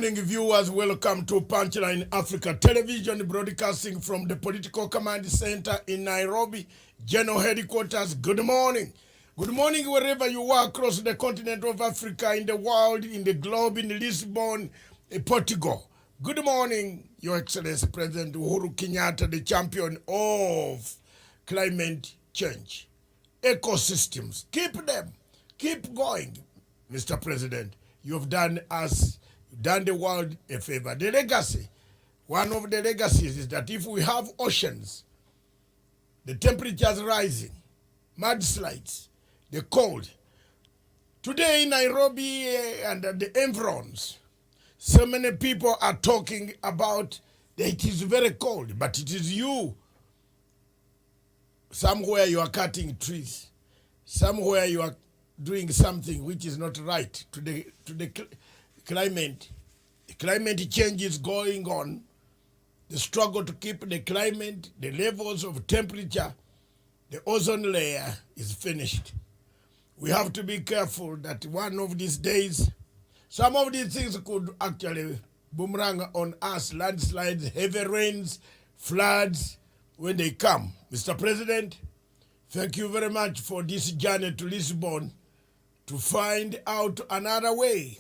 morning, viewers. Welcome to Punchline Africa Television, broadcasting from the Political Command Center in Nairobi, General Headquarters. Good morning. Good morning wherever you are across the continent of Africa, in the world, in the globe, in Lisbon, Portugal. Good morning, Your Excellency President Uhuru Kenyatta, the champion of climate change. Ecosystems, keep them, keep going, Mr. President. You've done the world a favor. The legacy, one of the legacies is that if we have oceans, the temperatures rising, mudslides, the cold. Today in Nairobi and the environs, so many people are talking about that it is very cold, but it is you. Somewhere you are cutting trees. Somewhere you are doing something which is not right to the climate. The climate change is going on. The struggle to keep the climate, the levels of temperature, the ozone layer is finished. We have to be careful that one of these days, some of these things could actually boomerang on us, landslides, heavy rains, floods, when they come. Mr. President, thank you very much for this journey to Lisbon to find out another way.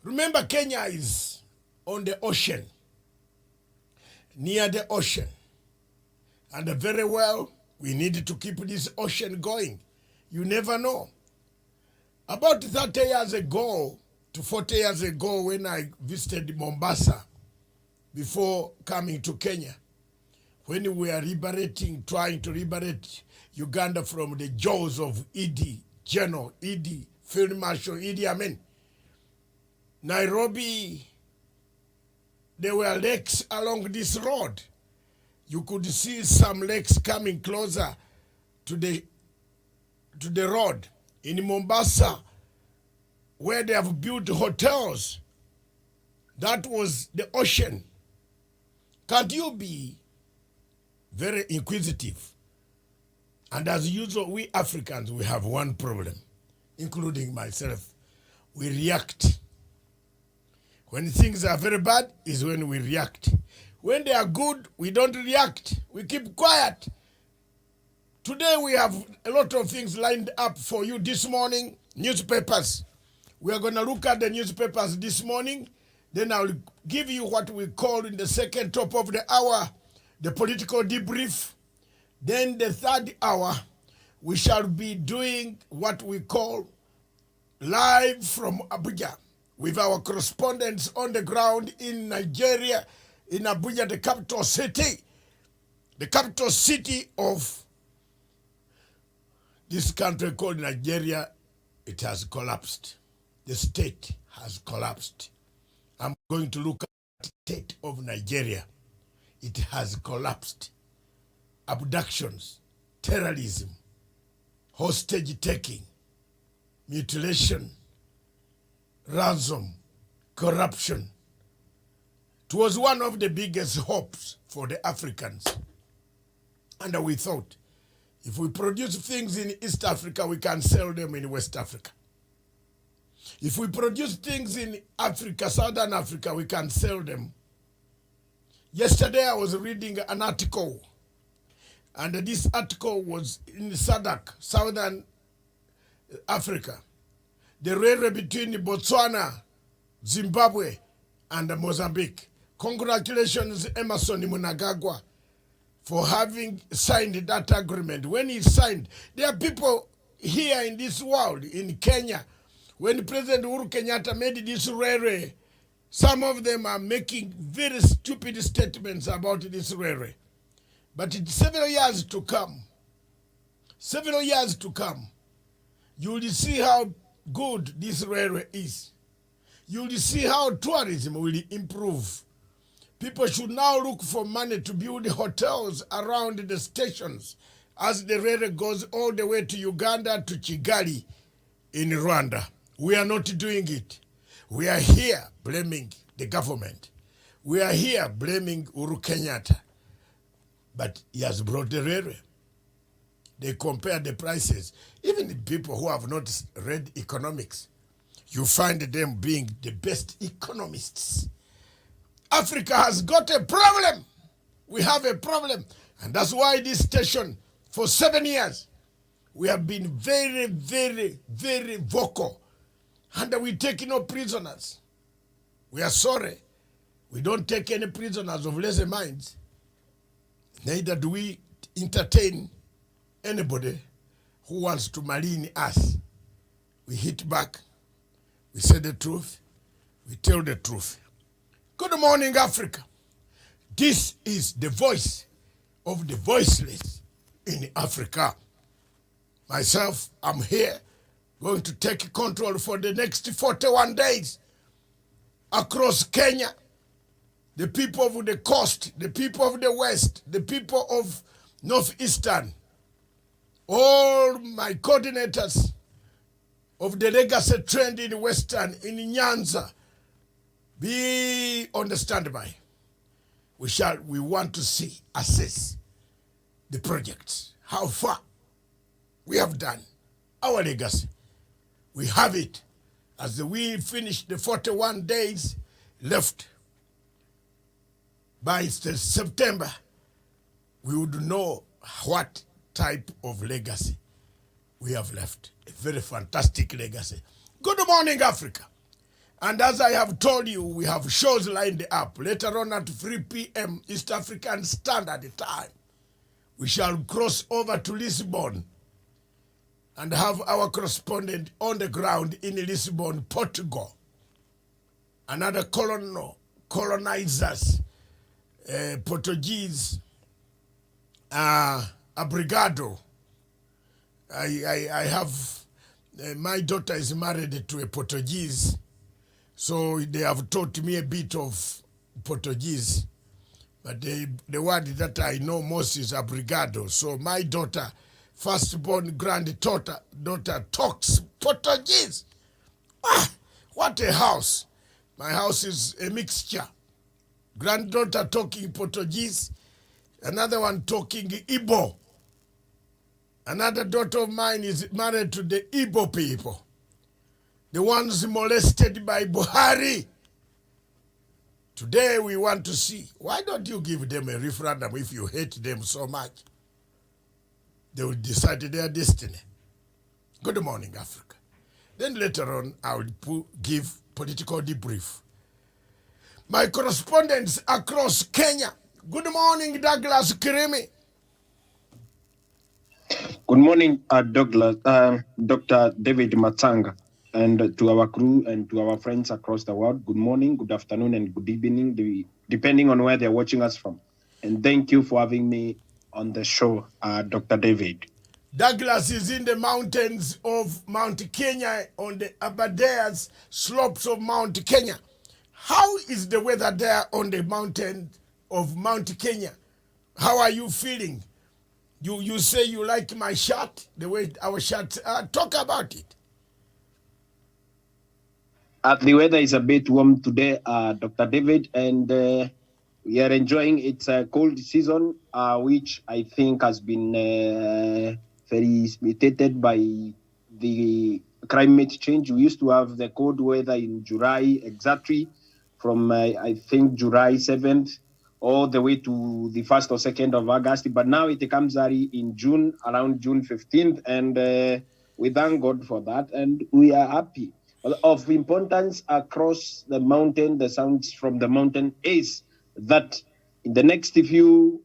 Remember, Kenya is on the ocean, near the ocean. And very well, we need to keep this ocean going. You never know. About 30 years ago to 40 years ago, when I visited Mombasa before coming to Kenya, when we were trying to liberate Uganda from the jaws of General Field Marshal Idi Amin, Nairobi, there were lakes along this road. You could see some lakes coming closer to the road. In Mombasa, where they have built hotels, that was the ocean. Can't you be very inquisitive? And as usual, we Africans, we have one problem, including myself. We react. When things are very bad is when we react. When they are good, we don't react. We keep quiet. Today we have a lot of things lined up for you this morning. Newspapers. We are going to look at the newspapers this morning. Then I'll give you what we call in the second top of the hour, the political debrief. Then the third hour, we shall be doing what we call live from Abuja with our correspondents on the ground in Nigeria, in Abuja, the capital city of this country called Nigeria. It has collapsed. The state has collapsed. I'm going to look at the state of Nigeria. It has collapsed. Abductions, terrorism, hostage taking, mutilation, ransom, corruption. It was one of the biggest hopes for the Africans. And we thought, if we produce things in East Africa, we can sell them in West Africa. If we produce things in Africa, Southern Africa, we can sell them. Yesterday I was reading an article, and this article was in SADC, Southern Africa. The railway between Botswana, Zimbabwe, and Mozambique. Congratulations, Emerson Mnangagwa, for having signed that agreement. When he signed, there are people here in this world, in Kenya, when President Uhuru Kenyatta made this railway, some of them are making very stupid statements about this railway. But in several years to come, you will see how good this railway is. You will see how tourism will improve. People should now look for money to build hotels around the stations as the railway goes all the way to Uganda, to Kigali in Rwanda. We are not doing it. We are here blaming the government. We are here blaming Uhuru Kenyatta. But he has brought the railway. They compare the prices. Even the people who have not read economics, you find them being the best economists. Africa has got a problem. We have a problem. And that's why this station, for 7 years, we have been very, very, very vocal. And we take no prisoners. We are sorry. We don't take any prisoners of lazy minds. Neither do we entertain anybody who wants to malign us. We hit back. We say the truth. We tell the truth. Good morning, Africa. This is the voice of the voiceless in Africa. Myself, I'm here going to take control for the next 41 days across Kenya. The people of the coast, the people of the west, the people of northeastern, all my coordinators of the legacy trend in western, in Nyanza, be on the standby. We want to see, assess the projects, how far we have done our legacy. We have it. As we finish the 41 days left, by September, we would know what type of legacy we have left. A very fantastic legacy. Good morning, Africa. And as I have told you, we have shows lined up. Later on at 3 p.m. East African Standard Time, we shall cross over to Lisbon and have our correspondent on the ground in Lisbon, Portugal. Another colonizers, Portuguese, Obrigado. I have, my daughter is married to a Portuguese, so they have taught me a bit of Portuguese. But the word that I know most is Obrigado. So my daughter, firstborn granddaughter, talks Portuguese. Ah, what a house. My house is a mixture. Granddaughter talking Portuguese, another one talking Igbo. Another daughter of mine is married to the Igbo people, the ones molested by Buhari. Today we want to see, why don't you give them a referendum if you hate them so much? They will decide their destiny. Good morning, Africa. Then later on, I will give political debrief. My correspondents across Kenya. Good morning, Douglas Kirimi. Good morning, Douglas, Dr. David Matanga, and to our crew and to our friends across the world. Good morning, good afternoon, and good evening, depending on where they're watching us from. And thank you for having me on the show, Dr. David. Douglas is in the mountains of Mount Kenya, on the Aberdares slopes of Mount Kenya. How is the weather there on the mountain of Mount Kenya? How are you feeling? You say you like my shirt, the way our shirts are. Talk about it. The weather is a bit warm today, Dr. David, and we are enjoying its cold season, which I think has been very mutated by the climate change. We used to have the cold weather in July, exactly from, I think, July 7th all the way to the 1st or 2nd of August. But now it comes early in June, around June 15th, and we thank God for that, and we are happy. Of importance across the mountain, the sounds from the mountain is that in the next few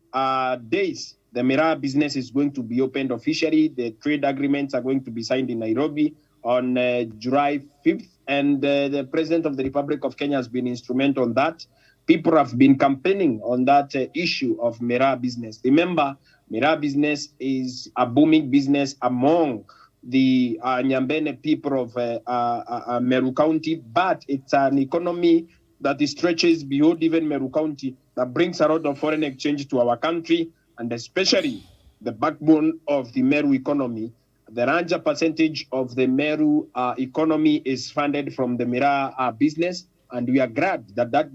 days, the Miraa business is going to be opened officially. The trade agreements are going to be signed in Nairobi on July 5th, and the President of the Republic of Kenya has been instrumental on that. People have been campaigning on that issue of Miraa business. Remember, Miraa business is a booming business among the Nyambene people of Meru County, but it's an economy that stretches beyond even Meru County, that brings a lot of foreign exchange to our country, and especially the backbone of the Meru economy. The larger percentage of the Meru economy is funded from the Miraa business, and we are glad that that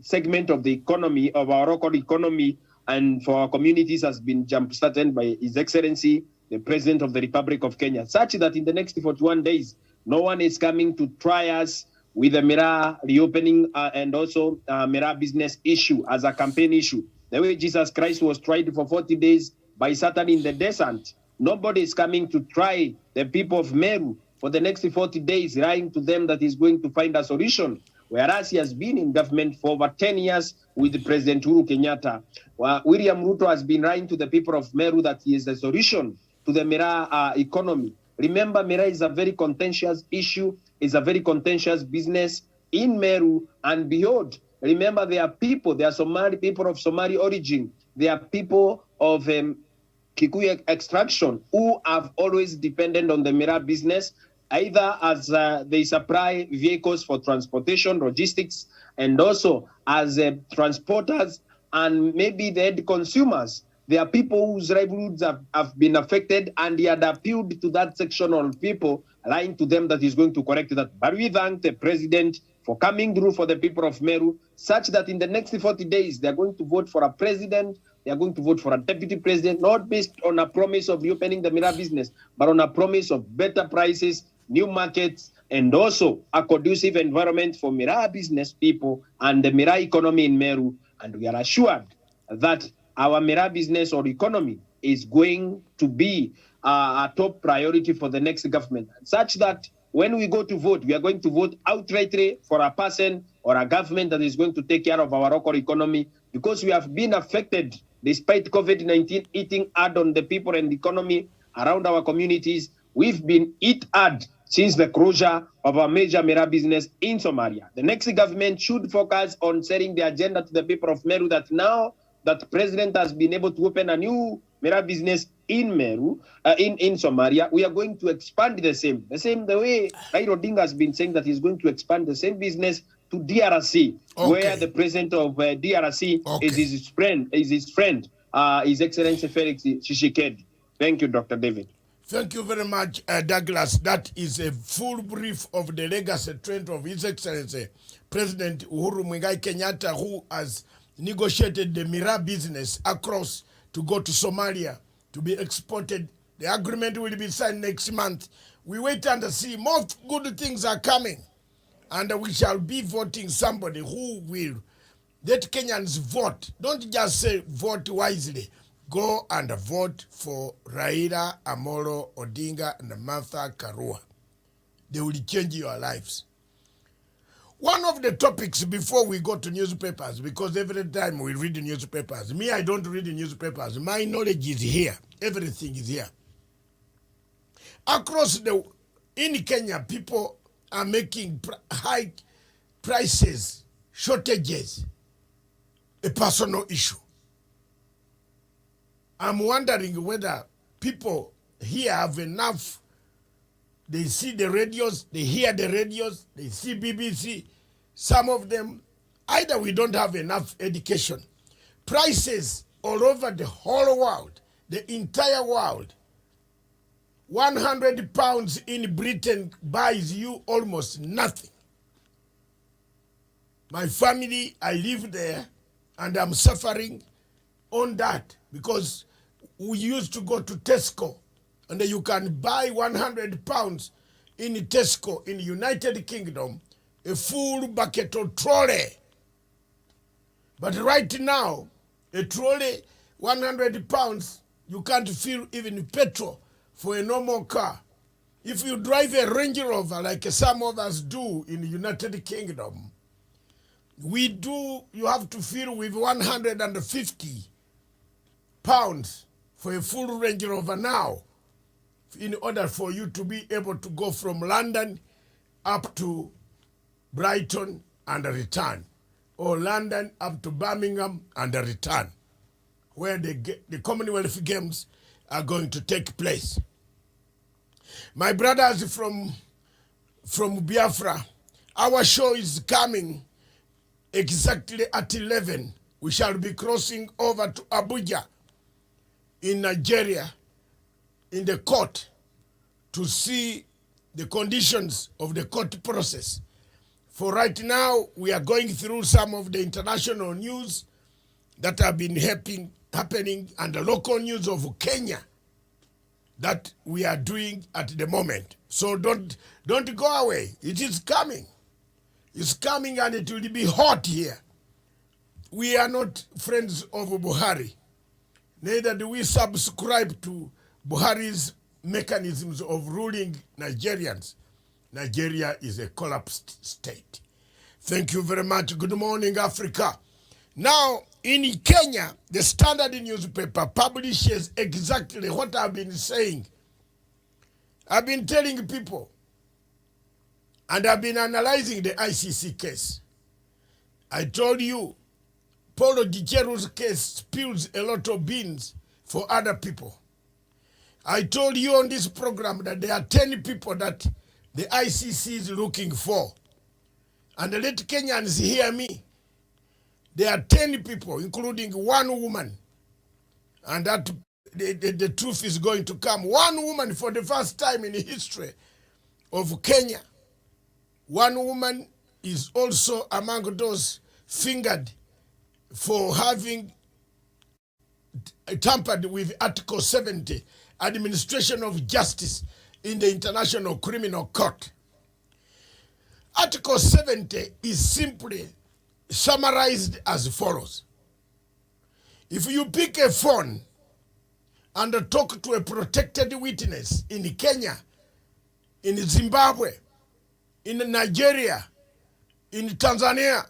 segment of the economy, of our local economy, and for our communities has been jump-started by His Excellency, the President of the Republic of Kenya, such that in the next 41 days, No one is coming to try us with the Mirror reopening and also Mirror business issue as a campaign issue. The way Jesus Christ was tried for 40 days by Satan in the desert. Nobody is coming to try the people of Meru for the next 40 days, lying to them that he's going to find a solution. Whereas he has been in government for over 10 years with President Uhuru Kenyatta. William Ruto has been lying to the people of Meru that he is the solution to the Mirror economy. Remember, Mirror is a very contentious issue, is a very contentious business in Meru and beyond. Remember, there are people, there are Somali people of Somali origin, there are people of Kikuyu extraction who have always depended on the Mirror business, either as they supply vehicles for transportation, logistics, and also as transporters and maybe the end consumers. There are people whose livelihoods have been affected, and he had appealed to that section of people, lying to them that he's going to correct that. But we thank the president for coming through for the people of Meru, such that in the next 40 days, they're going to vote for a president, they are going to vote for a deputy president, not based on a promise of reopening the Mirror business, but on a promise of better prices, new markets, and also a conducive environment for Mirror business people and the Mirror economy in Meru. And we are assured that our Mirror business or economy is going to be a top priority for the next government, such that when we go to vote, we are going to vote outrightly for a person or a government that is going to take care of our local economy, because we have been affected despite COVID-19 eating hard on the people and the economy around our communities. We've been hit hard since the closure of our major Mirror business in Somalia. The next government should focus on setting the agenda to the people of Meru that now that the president has been able to open a new Mirror business in Meru, in Somalia, we are going to expand the way Odinga has been saying that he's going to expand the same business to DRC, where the president of DRC is his friend, His Excellency Felix Tshisekedi. Thank you, Dr. David. Thank you very much, Douglas. That is a full brief of the legacy trend of His Excellency President Uhuru Muigai Kenyatta, who has negotiated the Mirror business across to go to Somalia to be exported. The agreement will be signed next month. We wait and see. More good things are coming. And we shall be voting somebody who will let Kenyans vote. Don't just say vote wisely. Go and vote for Raila Amolo Odinga and Martha Karua. They will change your lives. One of the topics before we go to newspapers, because every time we read the newspapers, me, I don't read the newspapers. My knowledge is here. Everything is here. In Kenya, people are making high prices, shortages, a personal issue. I'm wondering whether people here have enough. They see the radios, they hear the radios, they see BBC. Some of them, either we don't have enough education. Prices all over the whole world, the entire world. 100 pounds in Britain buys you almost nothing. My family, I live there, and I'm suffering on that because we used to go to Tesco, and you can buy 100 pounds in Tesco in the United Kingdom, a full bucket of trolley. But right now, a trolley, 100 pounds, you can't fill even petrol for a normal car. If you drive a Range Rover like some of us do in the United Kingdom, you have to fill with 150 pounds for a full Range Rover now, in order for you to be able to go from London up to Brighton and return, or London up to Birmingham and return, where the Commonwealth Games are going to take place. My brothers from Biafra, our show is coming exactly at 11. We shall be crossing over to Abuja in Nigeria in the court to see the conditions of the court process. For right now, we are going through some of the international news that have been happening and the local news of Kenya that we are doing at the moment. So don't go away. It is coming. It's coming and it will be hot here. We are not friends of Buhari. Neither do we subscribe to Buhari's mechanisms of ruling Nigerians. Nigeria is a collapsed state. Thank you very much. Good morning, Africa. Now, in Kenya, the Standard newspaper publishes exactly what I've been saying. I've been telling people, and I've been analyzing the ICC case. I told you, Paulo Gicheru's case spills a lot of beans for other people. I told you on this program that there are 10 people that the ICC is looking for. And let Kenyans hear me. There are 10 people, including one woman. And that the truth is going to come. One woman for the first time in the history of Kenya. One woman is also among those fingered for having tampered with Article 70, Administration of Justice in the International Criminal Court. Article 70 is simply summarized as follows. If you pick a phone and talk to a protected witness in Kenya, in Zimbabwe, in Nigeria, in Tanzania,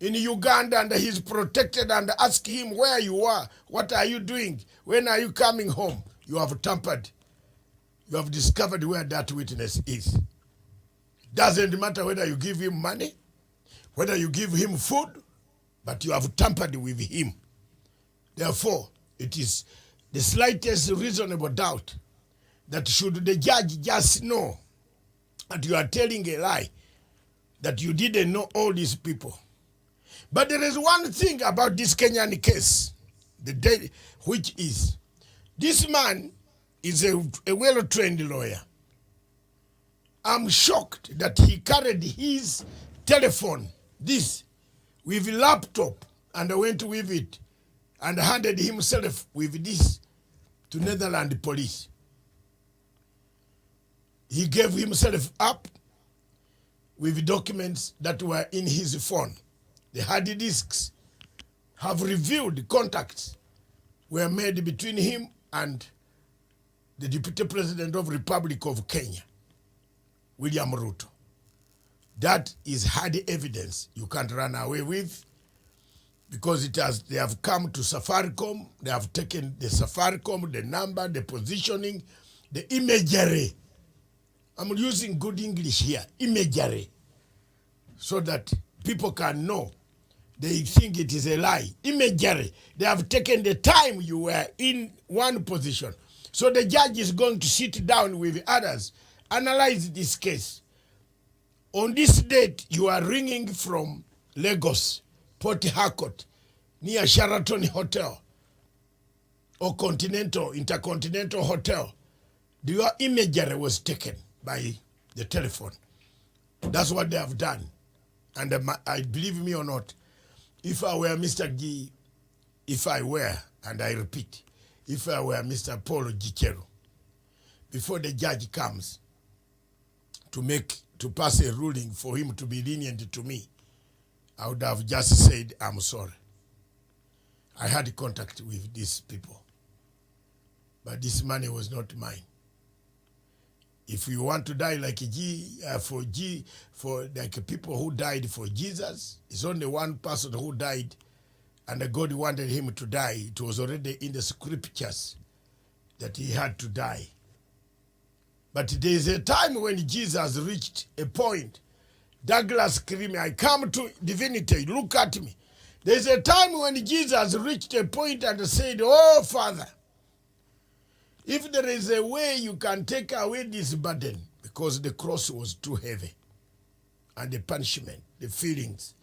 in Uganda, and he's protected, and ask him where you are, what are you doing, when are you coming home, you have tampered. You have discovered where that witness is. Doesn't matter whether you give him money, whether you give him food, but you have tampered with him. Therefore, it is the slightest reasonable doubt that should the judge just know that you are telling a lie, that you didn't know all these people. But there is one thing about this Kenyan case, which is this man is a well-trained lawyer. I'm shocked that he carried his telephone, with a laptop, and went with it and handed himself with this to Netherlands police. He gave himself up with documents that were in his phone. The hard disks have revealed contacts were made between him and the Deputy President of the Republic of Kenya, William Ruto. That is hard evidence you can't run away with, because they have come to Safaricom, they have taken the Safaricom, the number, the positioning, the imagery. I'm using good English here, imagery, so that people can know. They think it is a lie. Imagery. They have taken the time you were in one position. So the judge is going to sit down with others, analyze this case. On this date, you are ringing from Lagos, Port Harcourt, near Sheraton Hotel, or Intercontinental Hotel. Your imagery was taken by the telephone. That's what they have done. And I believe me or not, if I were Mr. G, and I repeat, if I were Mr. Paulo Gicheru, before the judge comes to pass a ruling for him to be lenient to me, I would have just said, I'm sorry. I had contact with these people, but this money was not mine. If you want to die like for like people who died for Jesus, it's only one person who died, and God wanted him to die. It was already in the scriptures that he had to die. But there is a time when Jesus reached a point. Douglas screaming, I come to divinity, look at me. There's a time when Jesus reached a point and said, oh, Father, if there is a way you can take away this burden, because the cross was too heavy, and the punishment, the feelings,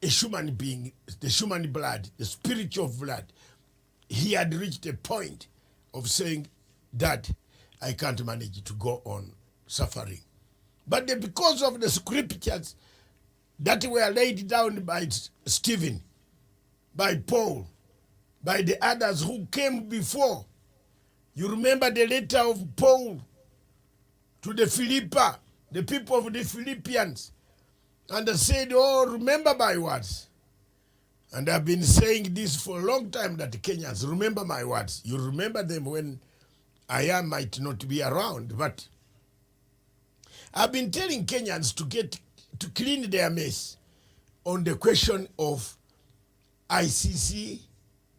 a human being, the human blood, the spiritual blood, he had reached a point of saying that I can't manage to go on suffering. But because of the scriptures that were laid down by Stephen, by Paul, by the others who came before, You remember the letter of Paul to the Philippa, the people of the Philippians, and they said, oh, remember my words. And I've been saying this for a long time, that Kenyans, remember my words. You remember them when I might not be around, but I've been telling Kenyans to clean their mess on the question of ICC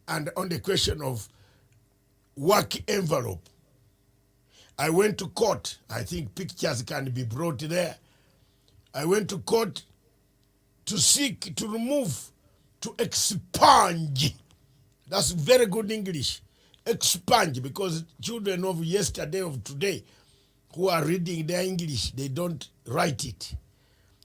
and on the question of work envelope. I went to court. I think pictures can be brought there. I went to court to seek to remove, to expunge. That's very good English. Expunge, because children of yesterday, of today, who are reading their English, they don't write it.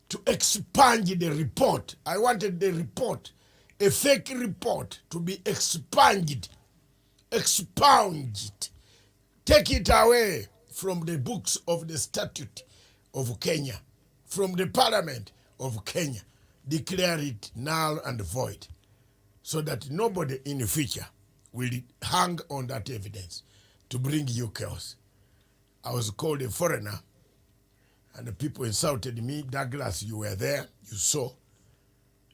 To expunge the report. I wanted the report, a fake report, to be expunged. Expunged. Take it away from the books of the statute of Kenya, from the parliament of Kenya. Declare it null and void, so that nobody in the future will hang on that evidence to bring you chaos. I was called a foreigner, and the people insulted me. Douglas, you were there, you saw.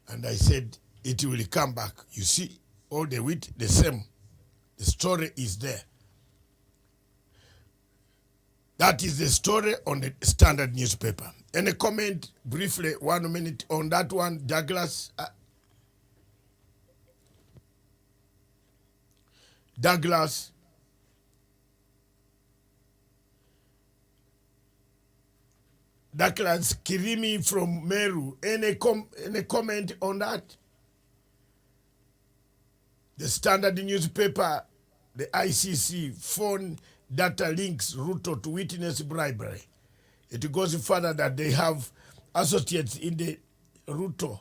And I said, it will come back. You see, all the wheat, the same. The story is there. That is the story on the Standard newspaper. Any comment briefly, 1 minute on that one, Douglas? Douglas? Douglas Kirimi from Meru. Any comment on that? The Standard newspaper, the ICC, phone data links Ruto to witness bribery. It goes further that they have associates in the Ruto,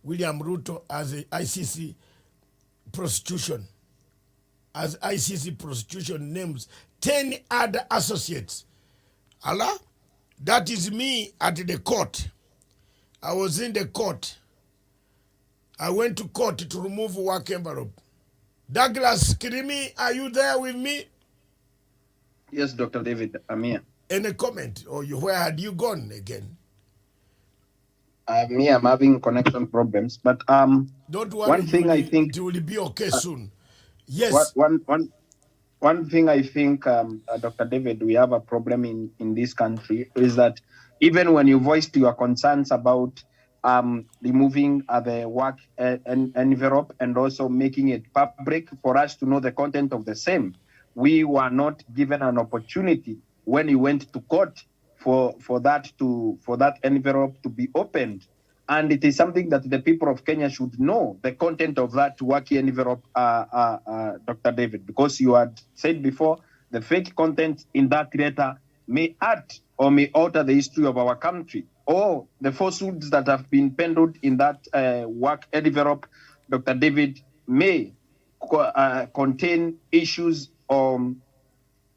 William Ruto, as a ICC prosecution. As ICC prosecution names 10 other associates. Allah, that is me at the court. I was in the court. I went to court to remove work envelope. Douglas Kirimi, are you there with me? Yes, Dr. David, I'm here. Any comment? Or where had you gone again? Me, I'm having connection problems, but don't worry. One thing I think it will be okay soon. Yes. One thing I think, Dr. David, we have a problem in this country is that even when you voiced your concerns about removing the work envelope and also making it public for us to know the content of the same, we were not given an opportunity when you went to court for that envelope to be opened. And it is something that the people of Kenya should know, the content of that work envelope, Dr. David, because you had said before, the fake content in that letter may add or may alter the history of our country, or the falsehoods that have been peddled in that work envelope, Dr. David, may contain issues or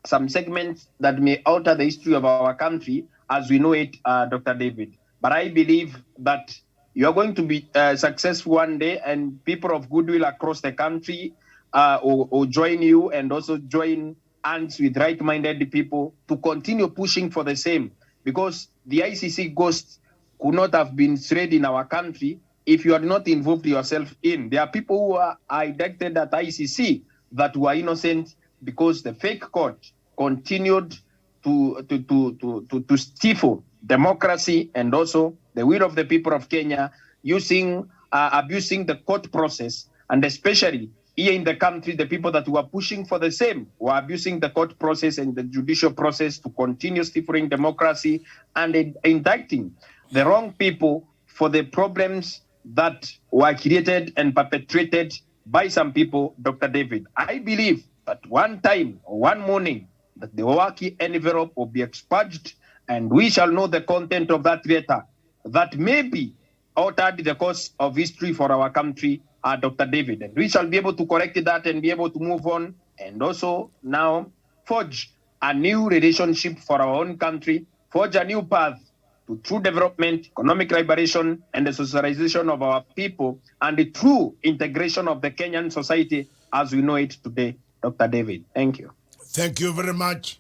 some segments that may alter the history of our country as we know it, Dr. David. But I believe that you are going to be successful one day, and people of goodwill across the country will join you and also join hands with right-minded people to continue pushing for the same. Because the ICC ghosts could not have been strayed in our country if you had not involved yourself in. There are people who are indicted at ICC that were innocent because the fake court continued to stifle democracy and also the will of the people of Kenya, abusing the court process, and especially here in the country, the people that were pushing for the same were abusing the court process and the judicial process to continue stifling democracy and indicting the wrong people for the problems that were created and perpetrated by some people, Dr. David. I believe that one time, one morning, that the Owaki envelope will be expunged, and we shall know the content of that letter that may be altered the course of history for our country, Dr. David. And we shall be able to correct that and be able to move on and also now forge a new relationship for our own country, forge a new path to true development, economic liberation, and the socialization of our people, and the true integration of the Kenyan society as we know it today, Dr. David. Thank you. Thank you very much.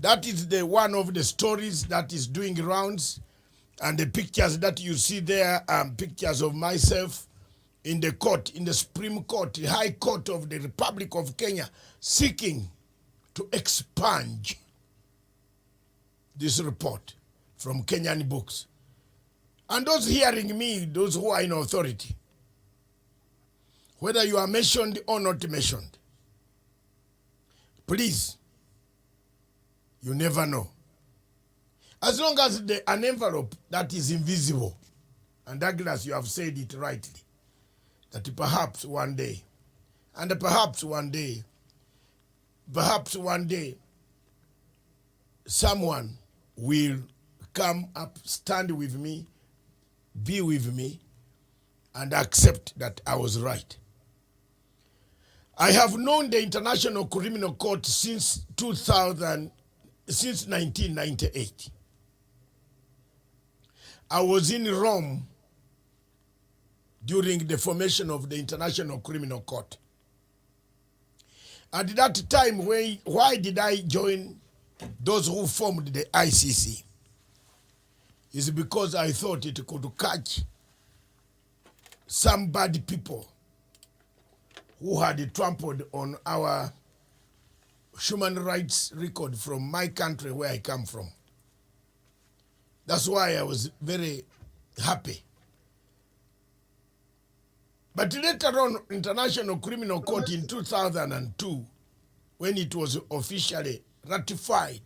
That is the one of the stories that is doing rounds, and the pictures that you see there are pictures of myself in the court, in the Supreme Court, the High Court of the Republic of Kenya, seeking to expunge this report from Kenyan books. And those hearing me, those who are in authority, whether you are mentioned or not mentioned, please, you never know. As long as an envelope that is invisible, and Douglas, you have said it rightly, that perhaps one day, and perhaps one day, someone will come up, stand with me, be with me, and accept that I was right. I have known the International Criminal Court since 1998. I was in Rome during the formation of the International Criminal Court. At that time, why did I join those who formed the ICC? It's because I thought it could catch some bad people who had trampled on our human rights record from my country where I come from. That's why I was very happy. But later on, International Criminal Court in 2002, when it was officially ratified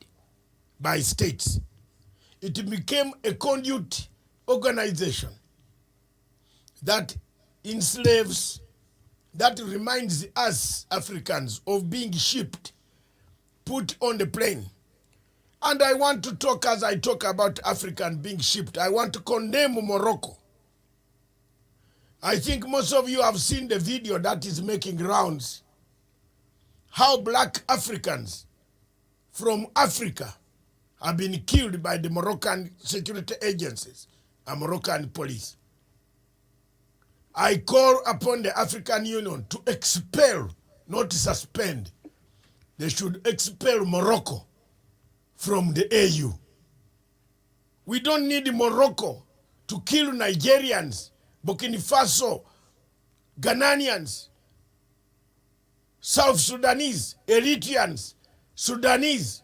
by states, it became a conduit organization that enslaves, that reminds us Africans of being shipped, put on the plane. And I want to talk, as I talk about African being shipped, I want to condemn Morocco. I think most of you have seen the video that is making rounds, how black Africans from Africa have been killed by the Moroccan security agencies and Moroccan police. I call upon the African Union to expel, not suspend. They should expel Morocco from the AU. We don't need Morocco to kill Nigerians, Burkina Faso, Ghanaians, South Sudanese, Eritreans, Sudanese,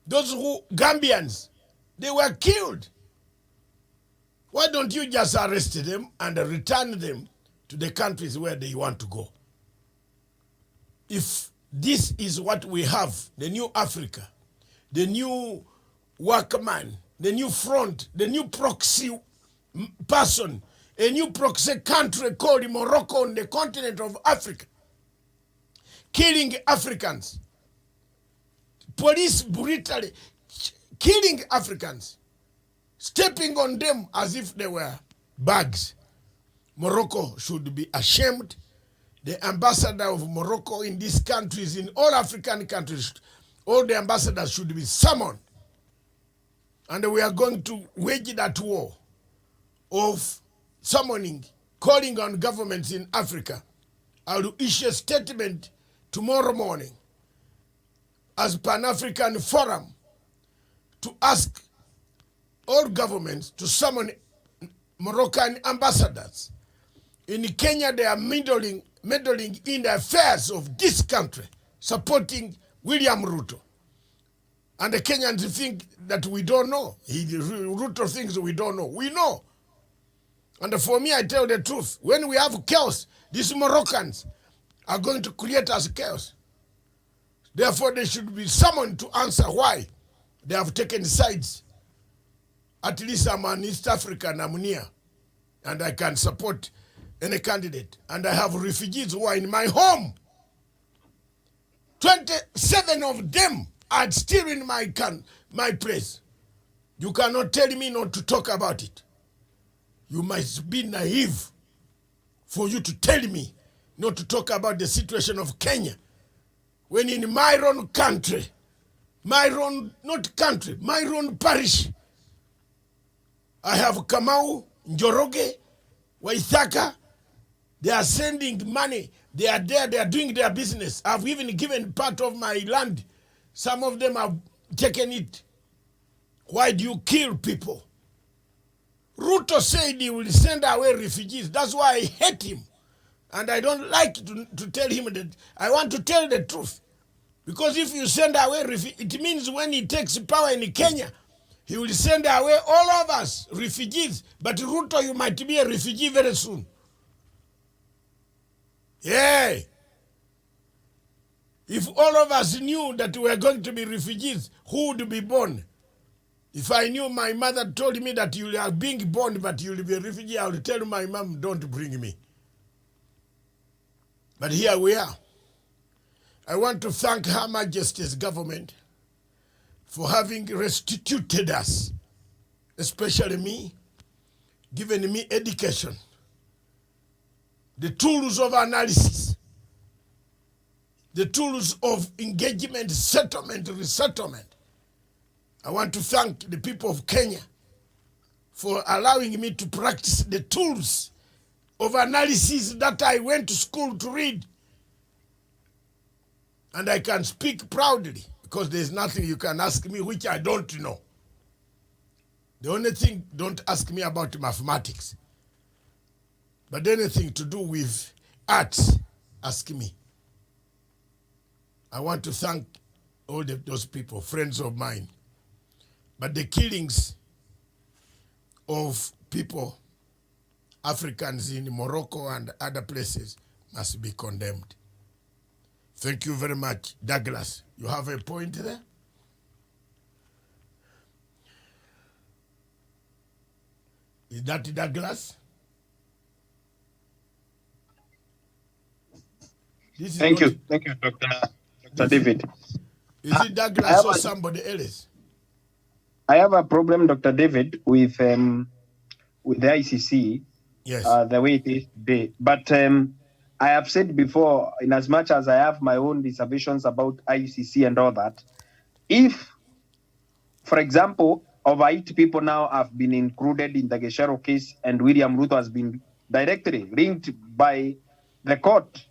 those who, Gambians, they were killed. Why don't you just arrest them and return them to the countries where they want to go? If this is what we have, the new Africa, the new workman, the new front, the new proxy person, a new proxy country called Morocco on the continent of Africa, killing Africans, police brutally killing Africans, stepping on them as if they were bags. Morocco should be ashamed. The ambassador of Morocco in these countries, in all African countries, all the ambassadors should be summoned. And we are going to wage that war of summoning, calling on governments in Africa. I will issue a statement tomorrow morning as Pan-African Forum to ask all governments to summon Moroccan ambassadors. In Kenya, they are meddling in the affairs of this country, supporting William Ruto. And the Kenyans think that we don't know. Ruto thinks we don't know. We know. And for me, I tell the truth. When we have chaos, these Moroccans are going to create us chaos. Therefore, they should be summoned to answer why they have taken sides. At least I'm an East African, I'm near, and I can support any candidate. And I have refugees who are in my home. 27 of them are still in my place. You cannot tell me not to talk about it. You must be naive for you to tell me not to talk about the situation of Kenya, when in my own country, my own parish, I have Kamau, Njoroge, Waithaka, They are sending money. They are there. They are doing their business. I've even given part of my land. Some of them have taken it. Why do you kill people? Ruto said he will send away refugees. That's why I hate him. And I don't like to tell him that. I want to tell the truth. Because if you send away refugees, it means when he takes power in Kenya, he will send away all of us, refugees. But Ruto, you might be a refugee very soon. Yeah. If all of us knew that we were going to be refugees, who would be born? If I knew my mother told me that you are being born but you will be a refugee, I would tell my mom, don't bring me. But here we are. I want to thank Her Majesty's government for having restituted us, especially me, given me education, the tools of analysis, the tools of engagement, settlement, resettlement. I want to thank the people of Kenya for allowing me to practice the tools of analysis that I went to school to read. And I can speak proudly because there's nothing you can ask me which I don't know. The only thing, don't ask me about mathematics. But anything to do with arts, ask me. I want to thank all those people, friends of mine. But the killings of people, Africans in Morocco and other places, must be condemned. Thank you very much. Douglas, you have a point there? Is that Douglas? Thank you, Dr. David. Is it Douglas or somebody else? I have a problem, Dr. David, with the ICC, yes, the way it is today. But I have said before, in as much as I have my own reservations about ICC and all that, if, for example, over 8 people now have been included in the Geshero case and William Ruto has been directly linked by the court,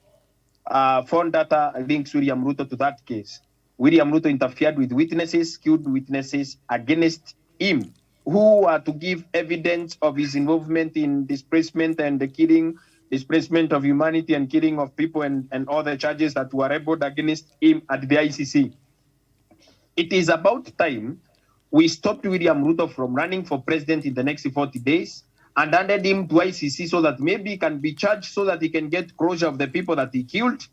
phone data links William Ruto to that case. William Ruto interfered with witnesses, killed witnesses against him, who are to give evidence of his involvement in displacement and the killing, displacement of humanity and killing of people and all the charges that were labeled against him at the ICC. It is about time we stopped William Ruto from running for president in the next 40 days and handed him to ICC so that maybe he can be charged so that he can get closure of the people that he killed.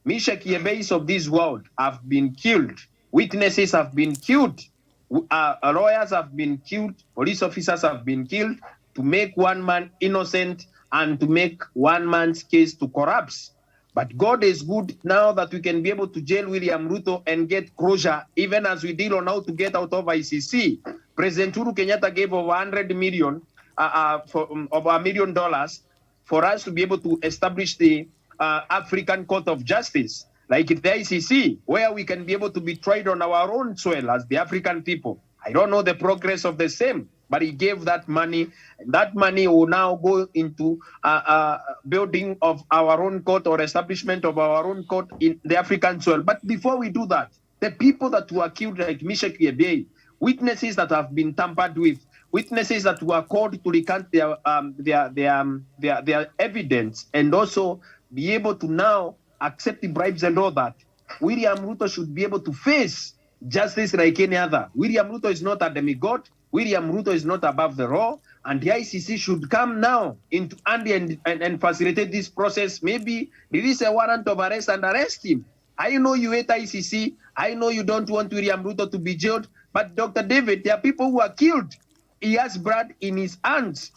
Misha Kiebeis of this world have been killed. Witnesses have been killed. Lawyers have been killed. Police officers have been killed to make one man innocent and to make one man's case to collapse. But God is good now that we can be able to jail William Ruto and get closure, even as we deal on how to get out of ICC. President Uhuru Kenyatta gave over $100 million, over $1 million for us to be able to establish the African Court of Justice, like the ICC, where we can be able to be tried on our own soil as the African people. I don't know the progress of the same, but he gave that money. That money will now go into building of our own court or establishment of our own court in the African soil. But before we do that, the people that were killed, like Misha Kiebei, witnesses that have been tampered with, witnesses that were called to recount their evidence, and also be able to now accept the bribes and all that, William Ruto should be able to face justice like any other. William Ruto is not a demigod. William Ruto is not above the law. And the ICC should come now into and facilitate this process. Maybe release a warrant of arrest and arrest him. I know you hate ICC. I know you don't want William Ruto to be jailed. But Dr. David, there are people who are killed. He has blood in his hands.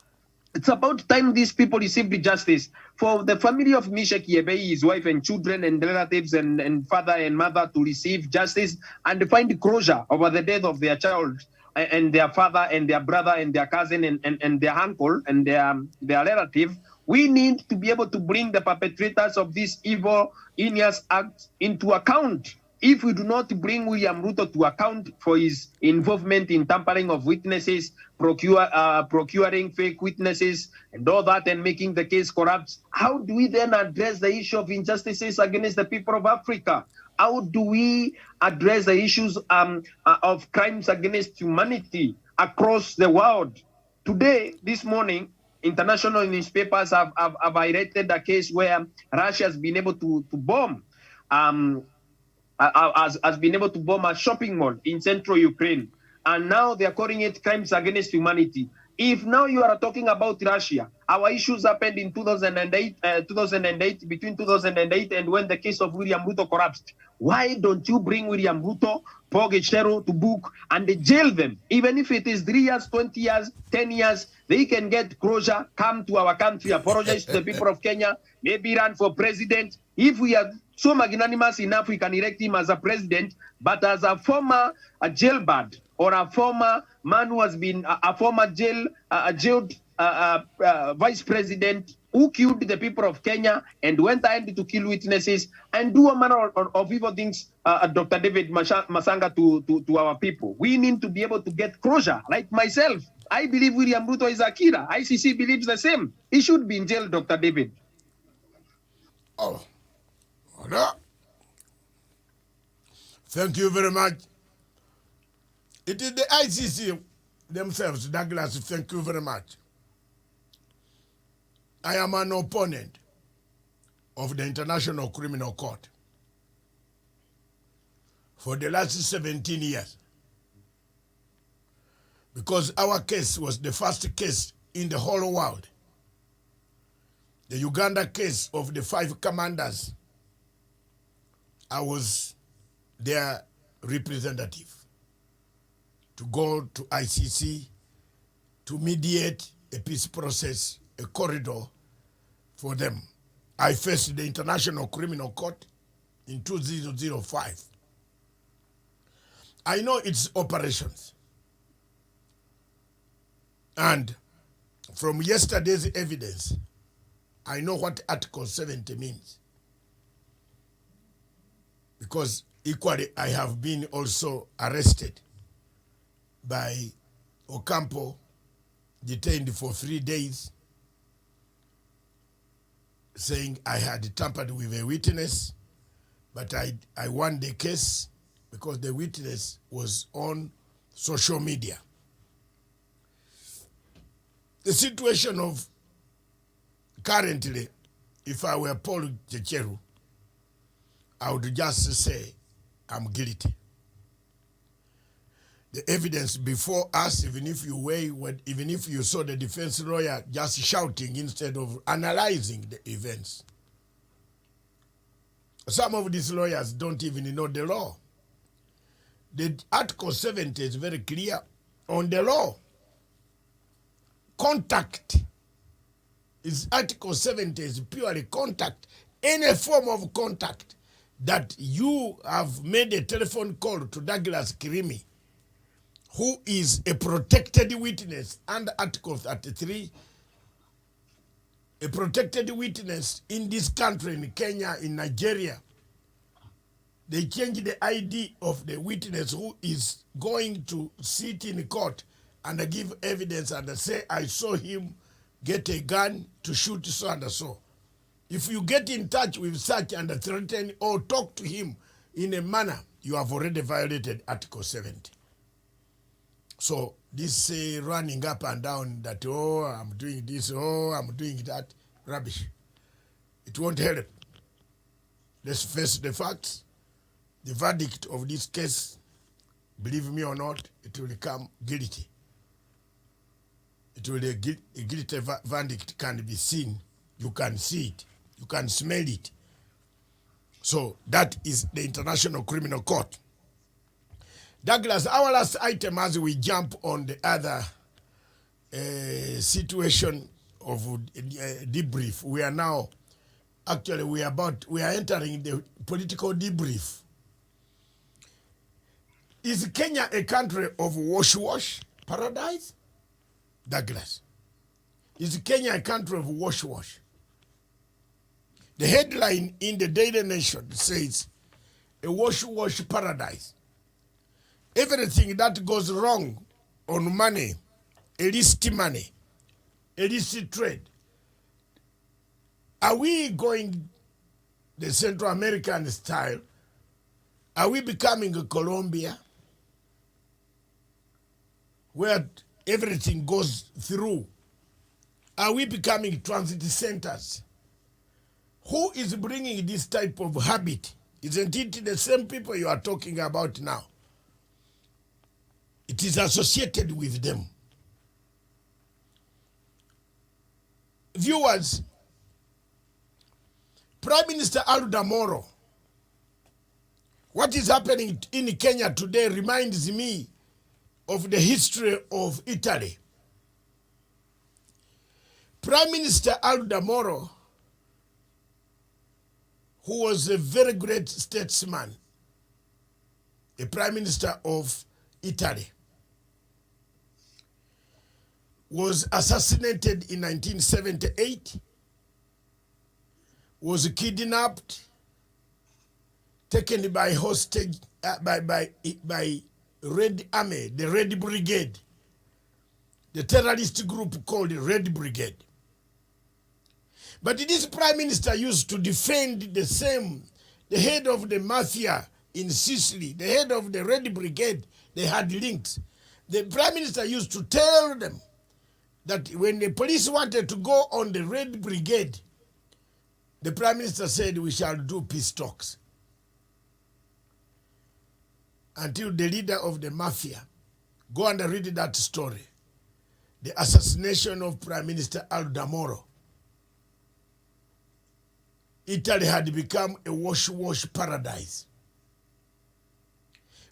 It's about time these people received justice. For the family of Misha Kiebei, his wife and children and relatives and father and mother to receive justice and find closure over the death of their child and their father and their brother and their cousin and their uncle and their relative, we need to be able to bring the perpetrators of this evil, heinous acts into account. if we do not bring William Ruto to account for his involvement in tampering of witnesses, procuring fake witnesses, and all that, and making the case corrupt, how do we then address the issue of injustices against the people of Africa? How do we address the issues of crimes against humanity across the world? Today, this morning, international newspapers have highlighted a case where Russia has been able to bomb has been able to bomb a shopping mall in central Ukraine. And now they are calling it crimes against humanity. If now you are talking about Russia, our issues happened in 2008, between 2008 and when the case of William Ruto collapsed. Why don't you bring William Ruto, Pogechero to book and they jail them? Even if it is 3 years, 20 years, 10 years, they can get closure, come to our country, apologize to the people of Kenya, maybe run for president. If we are so magnanimous enough, we can elect him as a president, but as a former jailbird or a former man who has been a former jailed vice president who killed the people of Kenya and went ahead to kill witnesses and do a manner of evil things, Dr. David Masanga, to our people. We need to be able to get closure. Like myself, I believe William Ruto is a killer. ICC believes the same. He should be in jail, Dr. David. Oh. Thank you very much. It is the ICC themselves, Douglas, thank you very much. I am an opponent of the International Criminal Court for the last 17 years because our case was the first case in the whole world. The Uganda case of the 5 commanders, I was their representative to go to ICC to mediate a peace process, a corridor for them. I faced the International Criminal Court in 2005. I know its operations. And from yesterday's evidence, I know what Article 70 means. Because equally, I have been also arrested by Ocampo, detained for 3 days, saying I had tampered with a witness, but I won the case because the witness was on social media. The situation of currently, if I were Paul Jecheru, I would just say I'm guilty. The evidence before us, even if you saw the defense lawyer just shouting instead of analyzing the events. Some of these lawyers don't even know the law. The Article 70 is very clear on the law. Contact is Article 70 is purely contact. Any form of contact that you have made a telephone call to Douglas Kirimi, who is a protected witness under Article 33, a protected witness in this country, in Kenya, in Nigeria. They changed the ID of the witness who is going to sit in court and give evidence and say, I saw him get a gun to shoot so and so. If you get in touch with such and threaten or talk to him in a manner, you have already violated Article 70. So this running up and down that, oh, I'm doing this, oh, I'm doing that, rubbish. It won't help. Let's face the facts. The verdict of this case, believe me or not, it will come guilty. It will a guilty verdict can be seen. You can see it. You can smell it. So that is the International Criminal Court. Douglas, our last item as we jump on the other situation of debrief. We are now, actually we are entering the political debrief. Is Kenya a country of wash paradise? Douglas. Is Kenya a country of wash? The headline in the Daily Nation says, a wash paradise. Everything that goes wrong on money, illicit money, illicit trade. Are we going the Central American style? Are we becoming a Colombia where everything goes through? Are we becoming transit centers? Who is bringing this type of habit? Isn't it the same people you are talking about now? It is associated with them. Viewers, Prime Minister Alda Moro, what is happening in Kenya today reminds me of the history of Italy. Prime Minister Alda Moro, who was a very great statesman, the Prime Minister of Italy, was assassinated in 1978, was kidnapped, taken by hostage by Red Army, the Red Brigade, the terrorist group called the Red Brigade. But this prime minister used to defend the head of the mafia in Sicily, the head of the Red Brigade. They had links. The prime minister used to tell them that when the police wanted to go on the Red Brigade, the prime minister said, we shall do peace talks. Until the leader of the mafia, go and read that story, the assassination of Prime Minister Alda Moro. Italy had become a wash paradise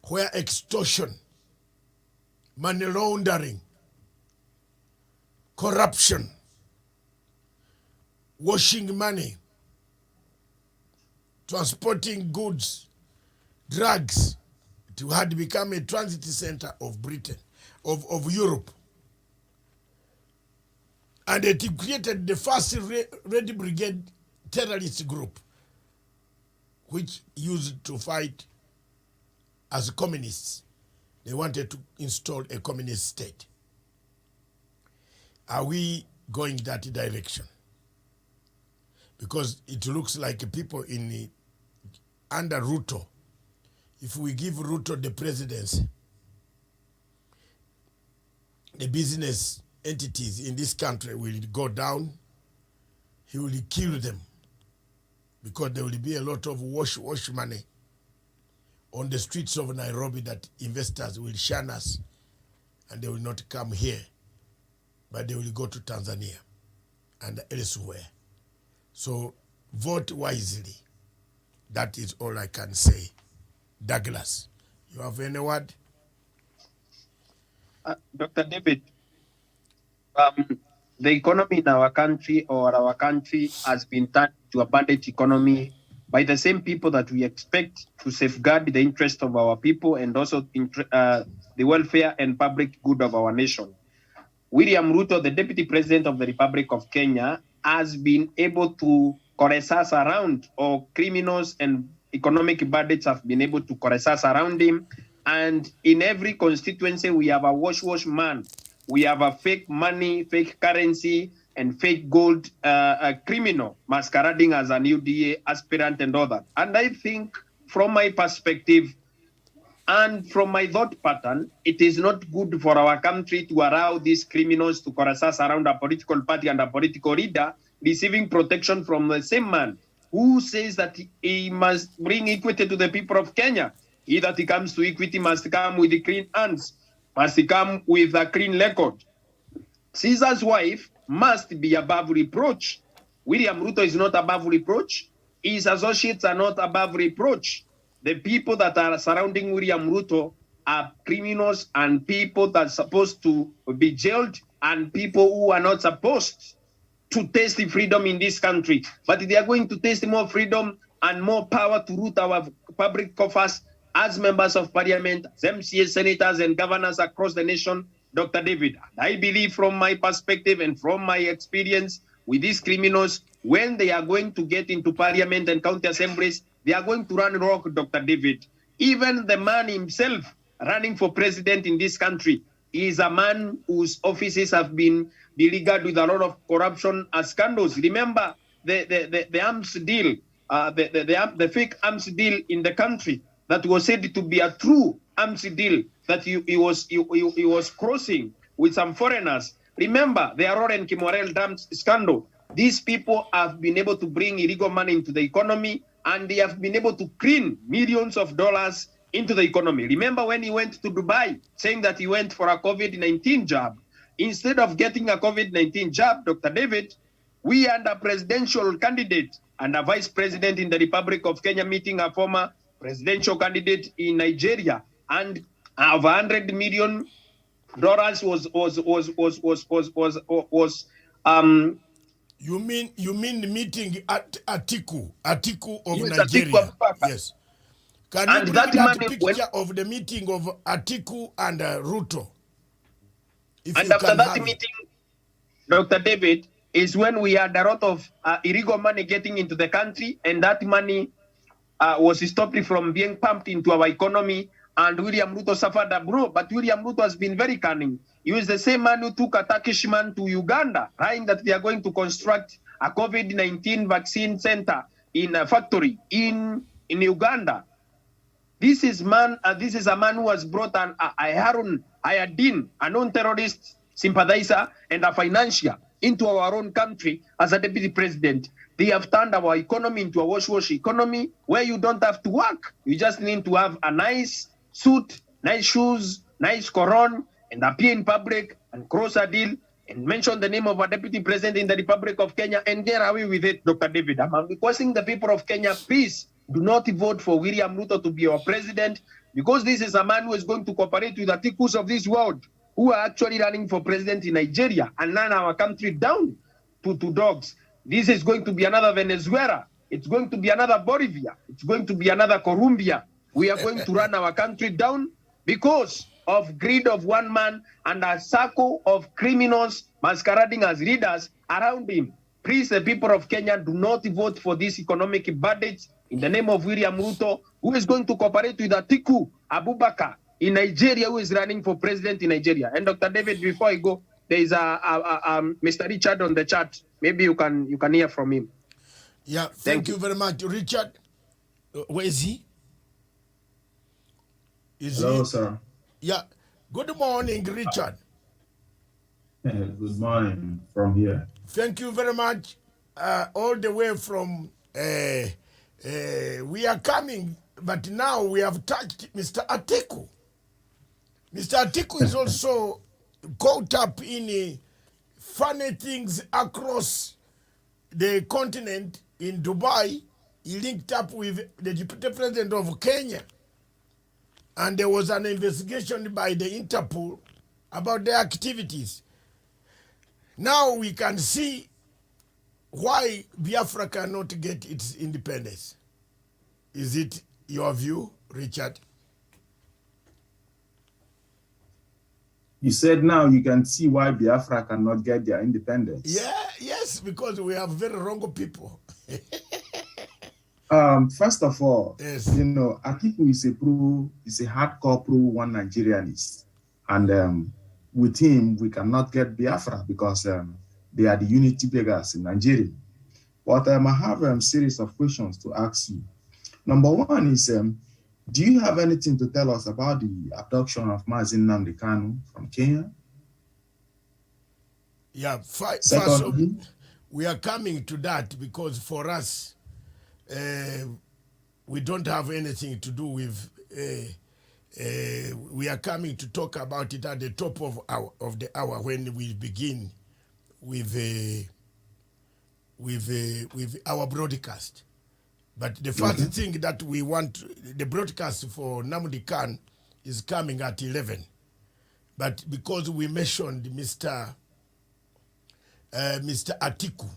where extortion, money laundering, corruption, washing money, transporting goods, drugs, it had become a transit center of Britain, of Europe. And it created the first Red Brigade terrorist group, which used to fight as communists. They wanted to install a communist state. Are we going that direction? Because it looks like people under Ruto, if we give Ruto the presidency, the business entities in this country will go down. He will kill them because there will be a lot of wash money on the streets of Nairobi that investors will shun us and they will not come here, but they will go to Tanzania and elsewhere. So vote wisely. That is all I can say. Douglas, you have any word? Dr. David, the economy in our country has been turned to a bandit economy by the same people that we expect to safeguard the interest of our people and also the welfare and public good of our nation. William Ruto, the Deputy President of the Republic of Kenya, has been able to coerce around, or criminals and economic bandits have been able to coerce around him. And in every constituency, we have a wash man. We have a fake money, fake currency, and fake gold criminal masquerading as an UDA aspirant and all that. And I think from my perspective and from my thought pattern, it is not good for our country to allow these criminals to coerce around a political party and a political leader receiving protection from the same man who says that he must bring equity to the people of Kenya. He that he comes to equity must come with the clean hands, must come with a clean record. Caesar's wife must be above reproach. William Ruto is not above reproach. His associates are not above reproach. The people that are surrounding William Ruto are criminals and people that are supposed to be jailed and people who are not supposed to taste the freedom in this country. But they are going to taste more freedom and more power to root our public coffers as members of parliament, as MCA senators and governors across the nation, Dr. David. I believe from my perspective and from my experience with these criminals, when they are going to get into parliament and county assemblies, they are going to run rock, Dr. David. Even the man himself running for president in this country is a man whose offices have been beleaguered with a lot of corruption and scandals. Remember the arms deal, the fake arms deal in the country that was said to be a true arms deal that he was crossing with some foreigners. Remember the Aurora and Kimorel dams scandal. These people have been able to bring illegal money into the economy, and they have been able to clean millions of dollars into the economy. Remember when he went to Dubai saying that he went for a COVID-19 jab? Instead of getting a COVID-19 jab, Dr. David, we had a presidential candidate and a vice president in the Republic of Kenya meeting a former presidential candidate in Nigeria, and of $100 million was You mean the meeting at Atiku of yes, Nigeria? Atiku. Yes. Can you And bring that picture money of the meeting of Atiku and Ruto? If and you after can that have meeting, Dr. David, is when we had a lot of illegal money getting into the country, and that money was stopped from being pumped into our economy, and William Ruto suffered a blow. But William Ruto has been very cunning. He was the same man who took a Turkish man to Uganda, crying that they are going to construct a COVID-19 vaccine center in a factory in Uganda. This is a man who has brought a Harun Ayadin, a non-terrorist sympathizer and a financier, into our own country as a deputy president. They have turned our economy into a wash-wash economy where you don't have to work. You just need to have a nice suit, nice shoes, nice cologne, and appear in public and cross a deal and mention the name of a deputy president in the Republic of Kenya and get away with it, Dr. David. I'm requesting the people of Kenya, please do not vote for William Ruto to be our president, because this is a man who is going to cooperate with the Atikus of this world who are actually running for president in Nigeria and run our country down to dogs. This is going to be another Venezuela. It's going to be another Bolivia. It's going to be another Colombia. We are going to run our country down because of greed of one man and a circle of criminals masquerading as leaders around him. Please, the people of Kenya, do not vote for these economic bandits in the name of William Ruto, who is going to cooperate with Atiku Abubakar in Nigeria, who is running for president in Nigeria. And Dr. David, before I go, there is Mr. Richard on the chat. Maybe you can hear from him. Yeah, thank you very much. Richard, where is he? Hello, sir. Yeah. Good morning, Richard. Good morning from here. Thank you very much. All the way from, we are coming, but now we have touched Mr. Atiku. Mr. Atiku is also caught up in funny things across the continent. In Dubai, he linked up with the deputy president of Kenya, and there was an investigation by the Interpol about their activities. Now we can see why Biafra cannot get its independence. Is it your view, Richard? You said now you can see why Biafra cannot get their independence. Yeah, yes, because we have very wrong people. First of all, yes. You know, Atiku is a hardcore pro-one Nigerianist. And with him, we cannot get Biafra because they are the unity beggars in Nigeria. But I have a series of questions to ask you. Number one is, do you have anything to tell us about the abduction of Mazi Nnamdi Kanu from Kenya? Yeah, first we are coming to that because for us, we don't have anything to do with. We are coming to talk about it at the top of the hour when we begin with our broadcast. But the first thing that we want, the broadcast for Nnamdi Kanu is coming at 11. But because we mentioned Mr. Atiku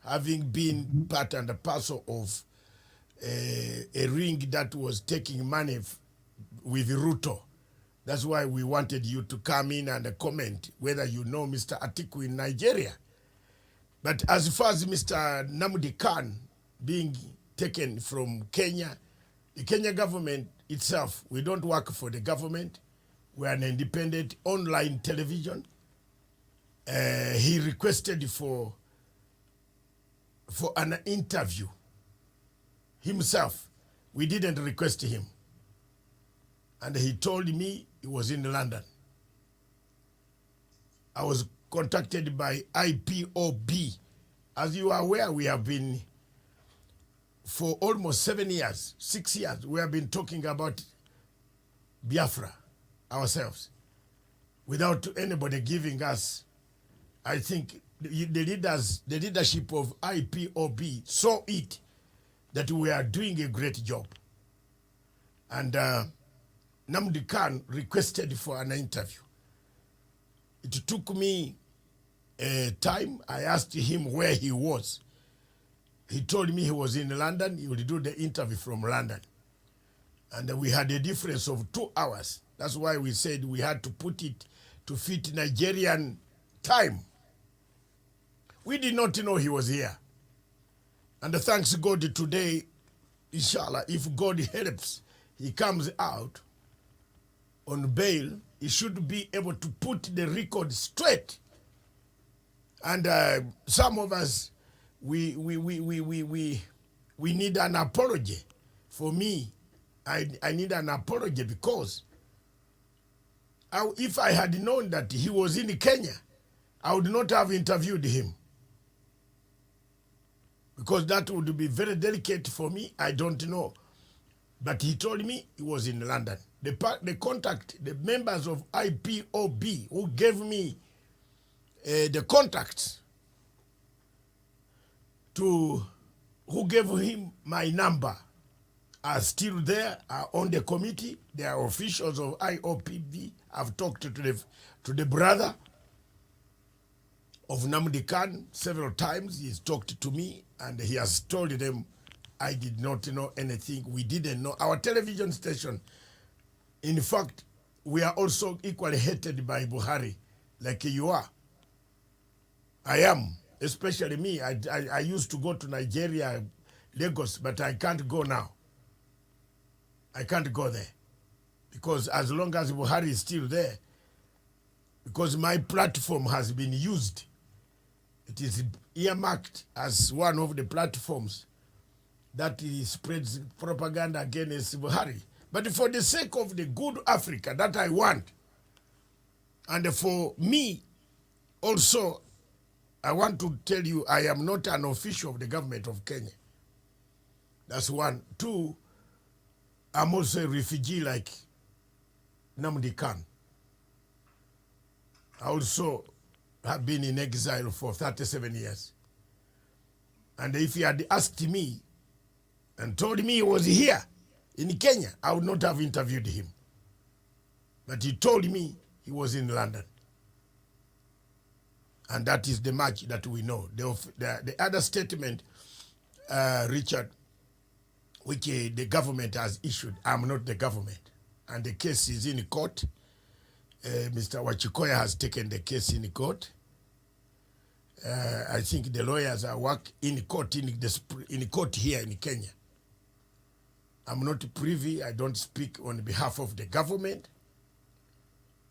having been part and a parcel of a ring that was taking money with Ruto, that's why we wanted you to come in and comment whether you know Mr. Atiku in Nigeria. But as far as Mr. Nnamdi Kanu being taken from Kenya. The Kenya government itself, we don't work for the government. We are an independent online television. He requested for an interview himself. We didn't request him. And he told me he was in London. I was contacted by IPOB. As you are aware, we have been, for almost 7 years, 6 years, we have been talking about Biafra ourselves without anybody giving us. I think the leadership of IPOB saw it that we are doing a great job. And Nnamdi Khan requested for an interview. It took me time. I asked him where he was. He told me he was in London. He would do the interview from London. And we had a difference of 2 hours. That's why we said we had to put it to fit Nigerian time. We did not know he was here. And thanks God today, inshallah, if God helps, he comes out on bail, he should be able to put the record straight. And some of us, we need an apology. For me, I need an apology because if I had known that he was in Kenya, I would not have interviewed him. Because that would be very delicate for me. I don't know. But he told me he was in London. The contact, the members of IPOB who gave me the contacts who gave him my number are still there, are on the committee. They are officials of IOPB. I've talked to the brother of Nnamdi Khan several times. He's talked to me and he has told them I did not know anything. We didn't know. Our television station, in fact, we are also equally hated by Buhari, like you are. I am, especially me. I used to go to Nigeria, Lagos, but I can't go now. I can't go there. Because as long as Buhari is still there, because my platform has been used, it is earmarked as one of the platforms that spreads propaganda against Buhari. But for the sake of the good Africa that I want, and for me also, I want to tell you I am not an official of the government of Kenya. That's one. Two, I'm also a refugee like Nnamdi Khan. I also have been in exile for 37 years. And if he had asked me and told me he was here in Kenya, I would not have interviewed him. But he told me he was in London. And that is the much that we know. The other statement, Richard, which the government has issued, I'm not the government. And the case is in court. Mr. Wachikoya has taken the case in court. I think the lawyers are working in court here in Kenya. I'm not privy. I don't speak on behalf of the government.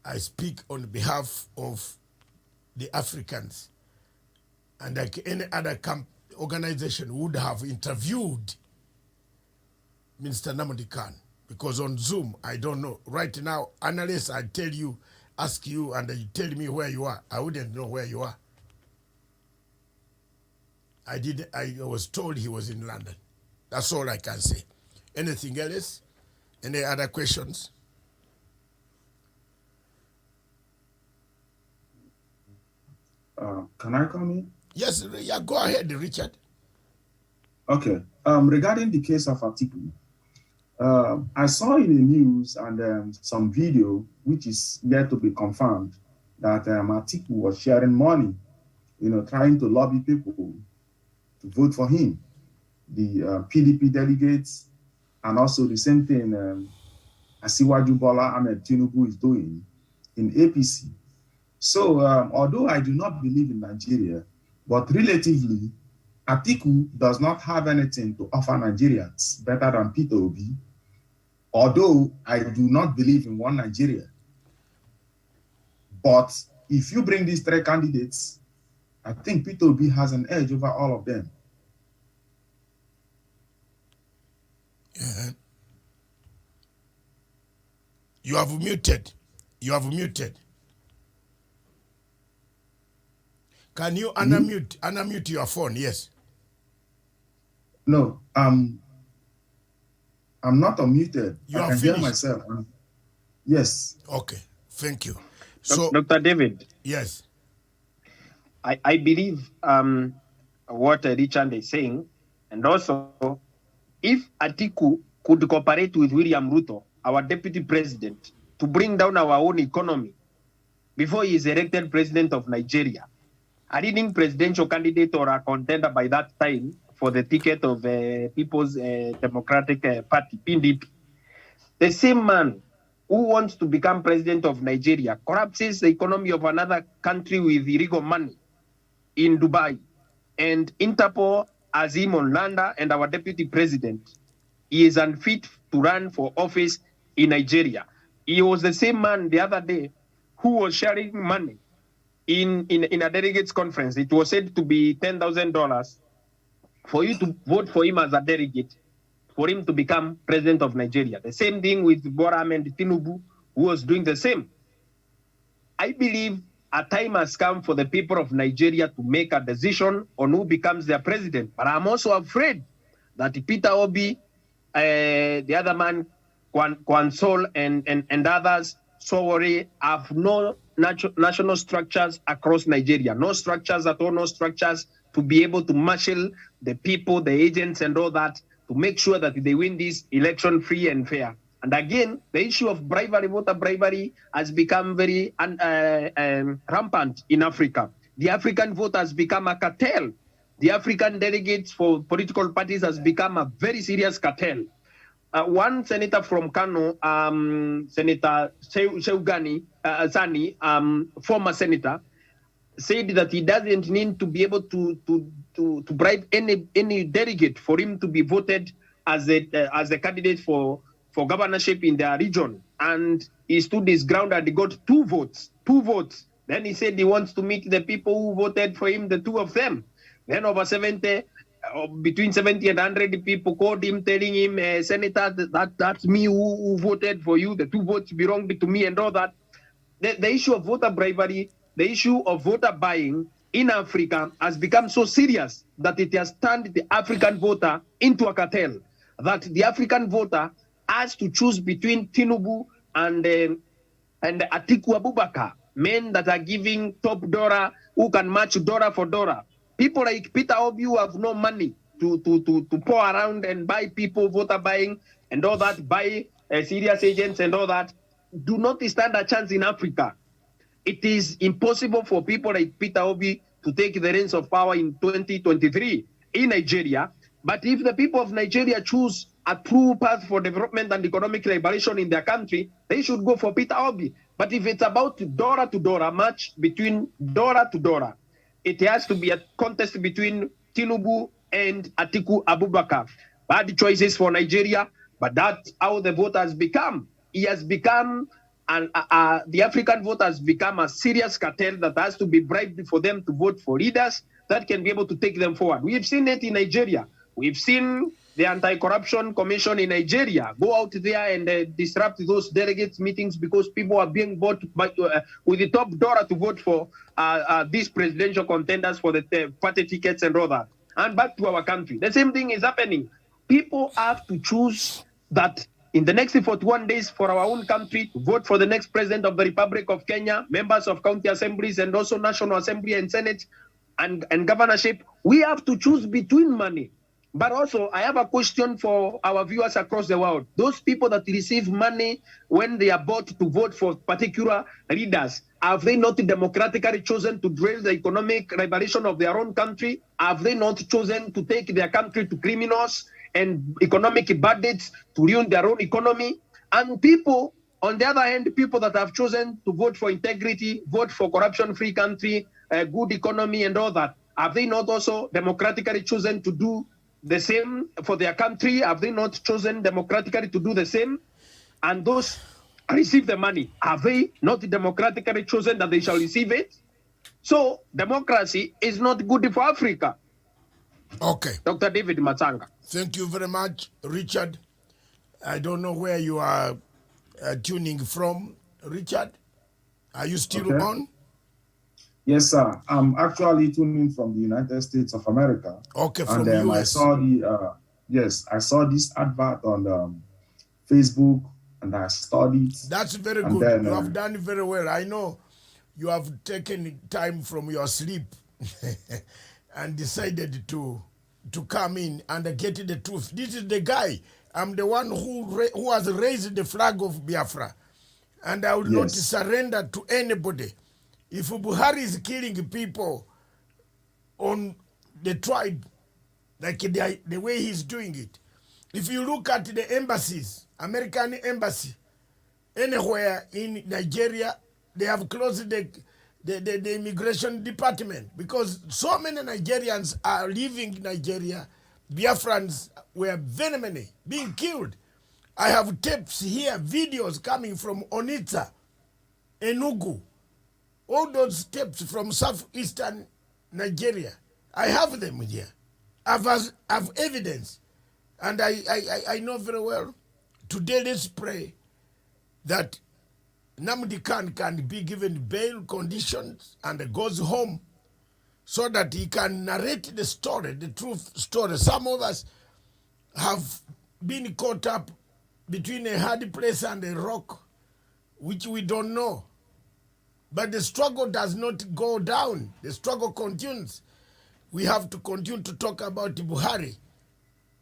I speak on behalf of the Africans. And like any other organization would have interviewed Mr. Nnamdi Khan. Because on Zoom, I don't know. Right now, unless I ask you, and you tell me where you are, I wouldn't know where you are. I was told he was in London. That's all I can say. Anything else? Any other questions? Can I come in? Yes, yeah, go ahead, Richard. Okay. Regarding the case of Atiku, I saw in the news and some video, which is yet to be confirmed, that Atiku was sharing money, trying to lobby people to vote for him. The PDP delegates, and also the same thing Asiwaju Bola Ahmed Tinubu is doing in APC. So although I do not believe in Nigeria, but relatively, Atiku does not have anything to offer Nigerians better than Peter Obi, although I do not believe in one Nigeria. But if you bring these three candidates, I think Peter Obi has an edge over all of them. You have muted. You have muted. Can you unmute your phone? Yes. No, I'm not unmuted. You I are can hear finished? myself. Yes. Okay. Thank you. So, Dr. David. yes. I believe what Richard is saying, and also if Atiku could cooperate with William Ruto, our deputy president, to bring down our own economy before he is elected president of Nigeria, a leading presidential candidate or a contender by that time for the ticket of People's Democratic Party, PDP, the same man who wants to become president of Nigeria corrupts the economy of another country with illegal money in Dubai, and Interpol has him on Landa, and our deputy president, he is unfit to run for office in Nigeria. He was the same man the other day who was sharing money in a delegates conference. It was said to be $10,000 for you to vote for him as a delegate, for him to become president of Nigeria. The same thing with Boram and Tinubu, who was doing the same. I believe a time has come for the people of Nigeria to make a decision on who becomes their president. But I'm also afraid that Peter Obi, the other man, Kwansol, and others, Sowore, have no national structures across Nigeria. No structures at all, no structures to be able to marshal the people, the agents, and all that, to make sure that they win this election free and fair. And again, the issue of bribery, voter bribery, has become very rampant in Africa. The African vote has become a cartel. The African delegates for political parties has become a very serious cartel. One senator from Kano, Senator Sheugani Sani, former senator, said that he doesn't need to be able to bribe any delegate for him to be voted as a candidate for governorship in their region. And he stood his ground and he got 2 votes. Then he said he wants to meet the people who voted for him, the 2 of them. Then over 70, between 70 and 100 people called him, telling him, Senator, that's me who voted for you. The 2 votes belong to me and all that. The issue of voter bribery, the issue of voter buying in Africa has become so serious that it has turned the African voter into a cartel. That the African voter has to choose between Tinubu and Atiku Abubakar, men that are giving top dollar, who can match dollar for dollar. People like Peter Obi who have no money to pour around and buy people, voter buying and all that, buy serious agents and all that, do not stand a chance in Africa. It is impossible for people like Peter Obi to take the reins of power in 2023 in Nigeria. But if the people of Nigeria choose a true path for development and economic liberation in their country, they should go for Peter Obi. But if it's about dollar to dollar, match between dollar to dollar, it has to be a contest between Tinubu and Atiku Abubakar. Bad choices for Nigeria, but that's how the vote has become. He has become, the African vote has become a serious cartel that has to be bribed for them to vote for leaders that can be able to take them forward. We've seen it in Nigeria. We've seen the Anti-Corruption Commission in Nigeria go out there and disrupt those delegates meetings because people are being bought with the top dollar to vote for these presidential contenders for the party tickets and all that. And back to our country, the same thing is happening. People have to choose that in the next 41 days for our own country to vote for the next president of the Republic of Kenya, members of county assemblies and also National Assembly and Senate and governorship. We have to choose between money. But also, I have a question for our viewers across the world. Those people that receive money when they are bought to vote for particular leaders, have they not democratically chosen to drill the economic liberation of their own country? Have they not chosen to take their country to criminals and economic bandits to ruin their own economy? And people, on the other hand, people that have chosen to vote for integrity, vote for corruption-free country, good economy and all that, Have they not also democratically chosen to do the same for their country? Have they not chosen democratically to do the same? And those receive the money, have they not democratically chosen that they shall receive it? So democracy is not good for Africa. Okay. Dr. David Matanga. Thank you very much, Richard. I don't know where you are tuning from, Richard. Are you still on? Yes, sir. I'm actually tuning from the United States of America. Okay, from the US. I saw this advert on Facebook, and I studied. That's very good. Then, you have done very well. I know you have taken time from your sleep and decided to come in and get the truth. This is the guy. I'm the one who has raised the flag of Biafra. And I will not surrender to anybody. If Buhari is killing people on the tribe, like the way he's doing it, if you look at the embassies, American embassy, anywhere in Nigeria, they have closed the immigration department because so many Nigerians are leaving Nigeria. Biafrans were very many being killed. I have tapes here, videos coming from Onitsha, Enugu, all those tapes from southeastern Nigeria. I have them here. I have evidence. And I know very well. Today, let's pray that Nnamdi Kanu can be given bail conditions and goes home so that he can narrate the story, the truth story. Some of us have been caught up between a hard place and a rock, which we don't know. But the struggle does not go down. The struggle continues. We have to continue to talk about Buhari.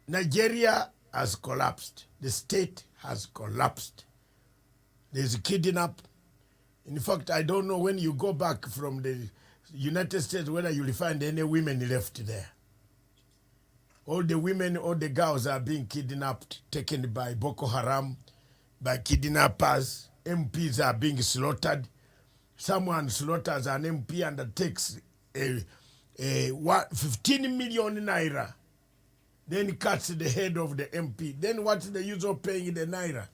Nigeria has collapsed. The state has collapsed. There's a kidnap. In fact, I don't know when you go back from the United States whether you'll find any women left there. All the women, all the girls are being kidnapped, taken by Boko Haram, by kidnappers. MPs are being slaughtered. Someone slaughters an MP and takes 15 million naira, then cuts the head of the MP. Then what's the use of paying the naira?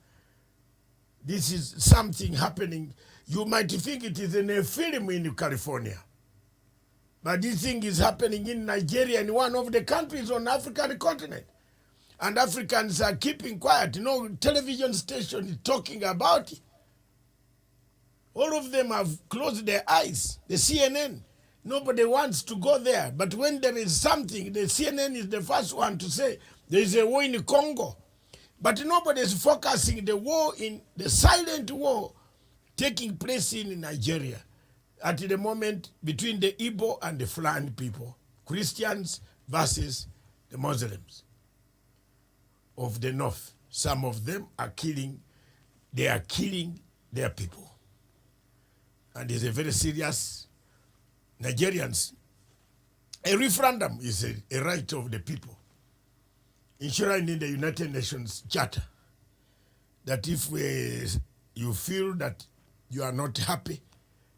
This is something happening. You might think it is in a film in California. But this thing is happening in Nigeria, in one of the countries on the African continent. And Africans are keeping quiet. No television station is talking about it. All of them have closed their eyes. The CNN, nobody wants to go there. But when there is something, the CNN is the first one to say there is a war in Congo. But nobody is focusing the war in the silent war taking place in Nigeria at the moment between the Igbo and the Fulani people, Christians versus the Muslims of the north. Some of them are killing their people. And it's a very serious Nigerians. A referendum is a right of the people, enshrined in the United Nations Charter, that if you feel that you are not happy,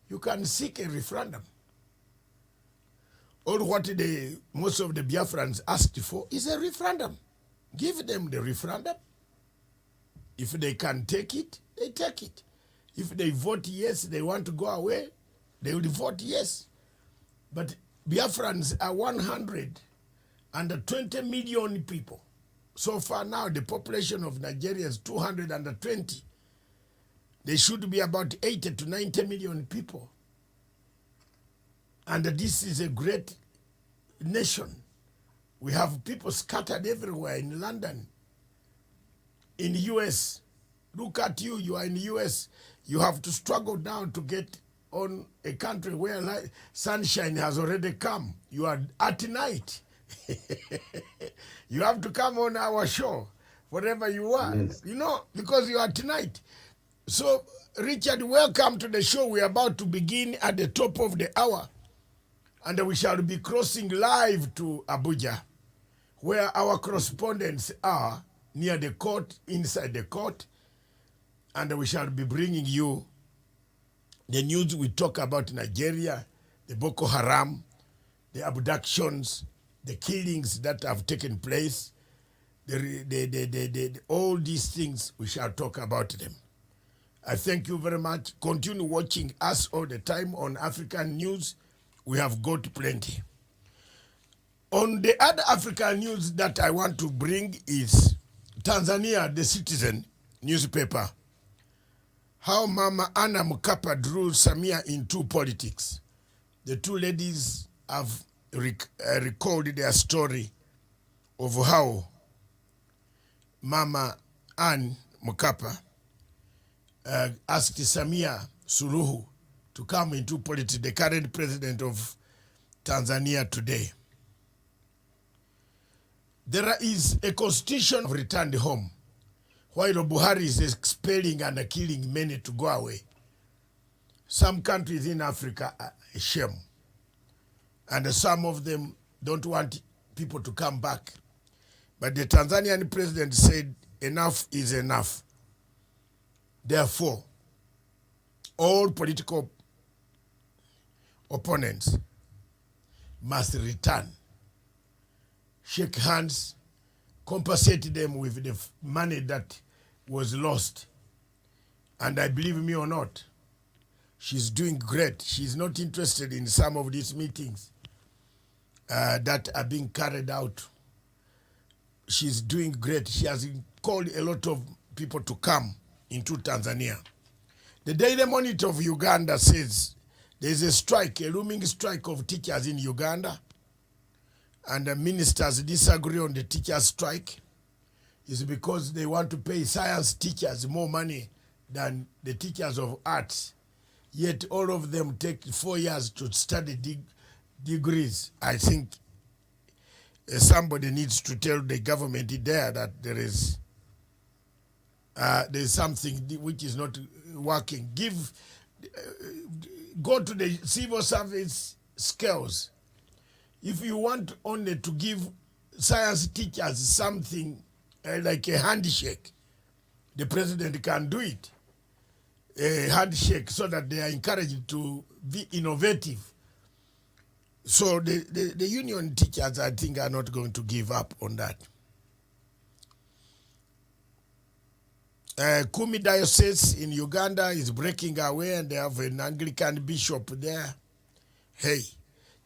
you can seek a referendum. All what most of the Biafrans asked for is a referendum. Give them the referendum. If they can take it, they take it. If they vote yes, they want to go away, they will vote yes. But Biafrans are 120 million people. So far now, the population of Nigeria is 220. There should be about 80 to 90 million people. And this is a great nation. We have people scattered everywhere in London, in the US. Look at you, you are in the US. You have to struggle down to get on a country where sunshine has already come. You are at night. You have to come on our show, wherever you are, you know, because you are at night. So, Richard, welcome to the show. We are about to begin at the top of the hour. And we shall be crossing live to Abuja, where our correspondents are near the court, inside the court. And we shall be bringing you the news we talk about Nigeria, the Boko Haram, the abductions, the killings that have taken place, all these things, we shall talk about them. I thank you very much. Continue watching us all the time on African News. We have got plenty. On the other African news that I want to bring is Tanzania, the Citizen newspaper. How Mama Anna Mkapa drew Samia into politics. The two ladies have recalled their story of how Mama Ann Mkapa asked Samia Suluhu to come into politics, the current president of Tanzania today. There is a constitution of returned home, while Buhari is expelling and killing many to go away. Some countries in Africa are a shame, and some of them don't want people to come back. But the Tanzanian president said enough is enough. Therefore, all political opponents must return, shake hands, compensate them with the money that was lost. And I believe me or not, she's doing great. She's not interested in some of these meetings that are being carried out. She's doing great. She has called a lot of people to come into Tanzania. The Daily Monitor of Uganda says there's a strike, a looming strike of teachers in Uganda, and the ministers disagree on the teachers' strike. Is because they want to pay science teachers more money than the teachers of arts. Yet all of them take 4 years to study degrees. I think somebody needs to tell the government there that there's something which is not working. Go to the civil service scales. If you want only to give science teachers something like a handshake, the president can do it. A handshake so that they are encouraged to be innovative. So the union teachers, I think, are not going to give up on that. Kumi Diocese in Uganda is breaking away, and they have an Anglican bishop there. Hey,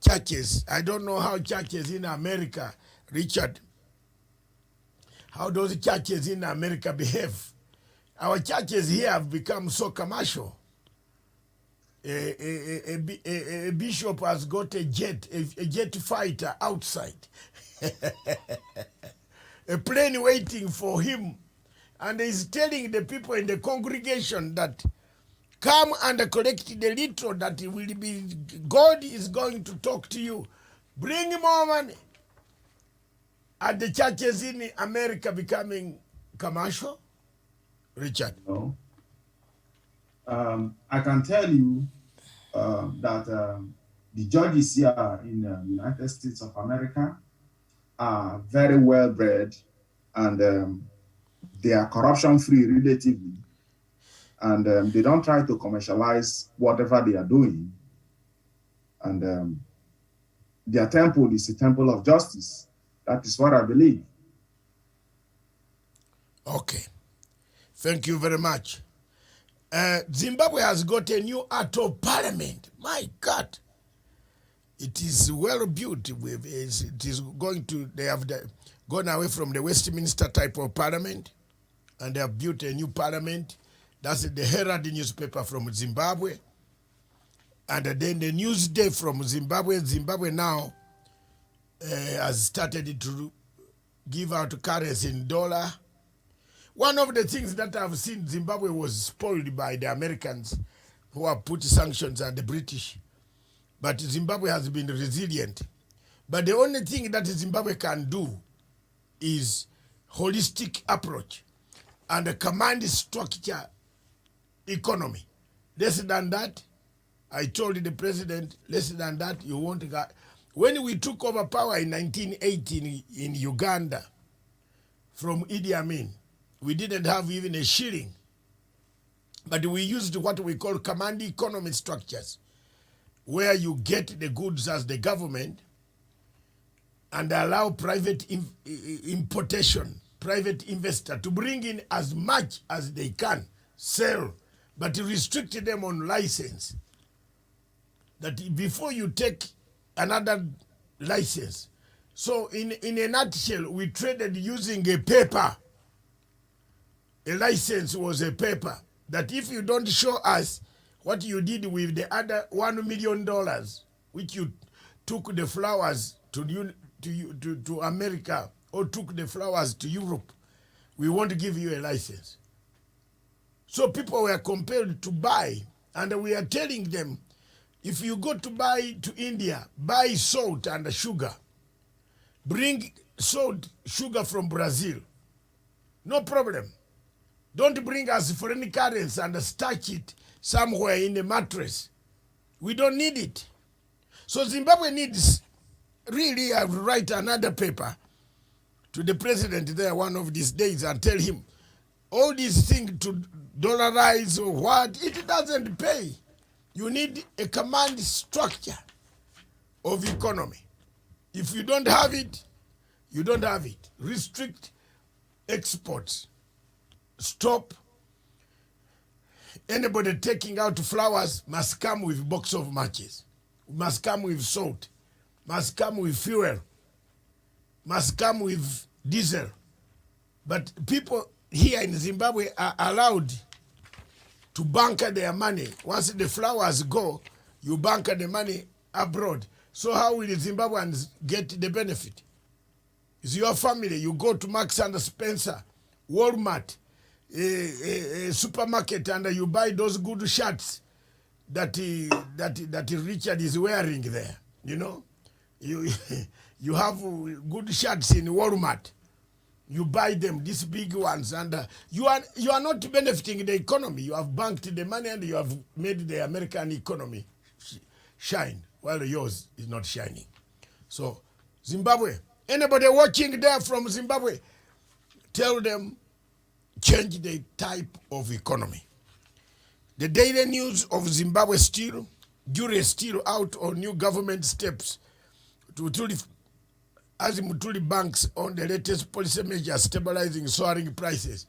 churches, I don't know how churches in America, Richard, how those churches in America behave. Our churches here have become so commercial. A bishop has got a jet fighter outside. A plane waiting for him. And he's telling the people in the congregation that come and collect the little that will be, God is going to talk to you. Bring more money. Are the churches in America becoming commercial? Richard? No. I can tell you that the judges here in the United States of America are very well bred, and they are corruption-free relatively, and they don't try to commercialize whatever they are doing. And their temple is a temple of justice. That is what I believe. Okay. Thank you very much. Zimbabwe has got a new act of parliament. My God. It is well built. It is going to, they have gone away from the Westminster type of parliament, and they have built a new parliament. That's the Herald newspaper from Zimbabwe. And then the Newsday from Zimbabwe. Zimbabwe now has started to give out currency in dollar. One of the things that I've seen, Zimbabwe was spoiled by the Americans who have put sanctions and the British. But Zimbabwe has been resilient. But the only thing that Zimbabwe can do is holistic approach and a command structure economy. Less than that, I told the president, less than that, you won't get. When we took over power in 1980 in Uganda from Idi Amin, we didn't have even a shilling. But we used what we call command economy structures, where you get the goods as the government, and allow private importation, private investor to bring in as much as they can, sell, but restrict them on license. That before you take another license. So in a nutshell, we traded using a paper. A license was a paper that if you don't show us what you did with the other $1 million, which you took the flowers to America or took the flowers to Europe, we won't give you a license. So people were compelled to buy, and we are telling them, if you go to buy to India, buy salt and sugar. Bring salt, sugar from Brazil. No problem. Don't bring us foreign currency and stash it somewhere in a mattress. We don't need it. So Zimbabwe needs really write another paper to the president there one of these days and tell him all these things to dollarize or what, it doesn't pay. You need a command structure of economy. If you don't have it, you don't have it. Restrict exports. Stop. Anybody taking out flowers must come with a box of matches, must come with salt, must come with fuel, must come with diesel. But people here in Zimbabwe are allowed to banker their money. Once the flowers go, you banker the money abroad. So how will the Zimbabweans get the benefit? It's your family. You go to Marks and Spencer, Walmart, a supermarket, and you buy those good shirts that Richard is wearing there. You know, you have good shirts in Walmart. You buy them, these big ones, and you are not benefiting the economy. You have banked the money and you have made the American economy shine, while yours is not shining. So, Zimbabwe, anybody watching there from Zimbabwe, tell them, change the type of economy. The daily news of Zimbabwe still, jury still out on new government steps to as Mutuli banks on the latest policy measures stabilizing soaring prices.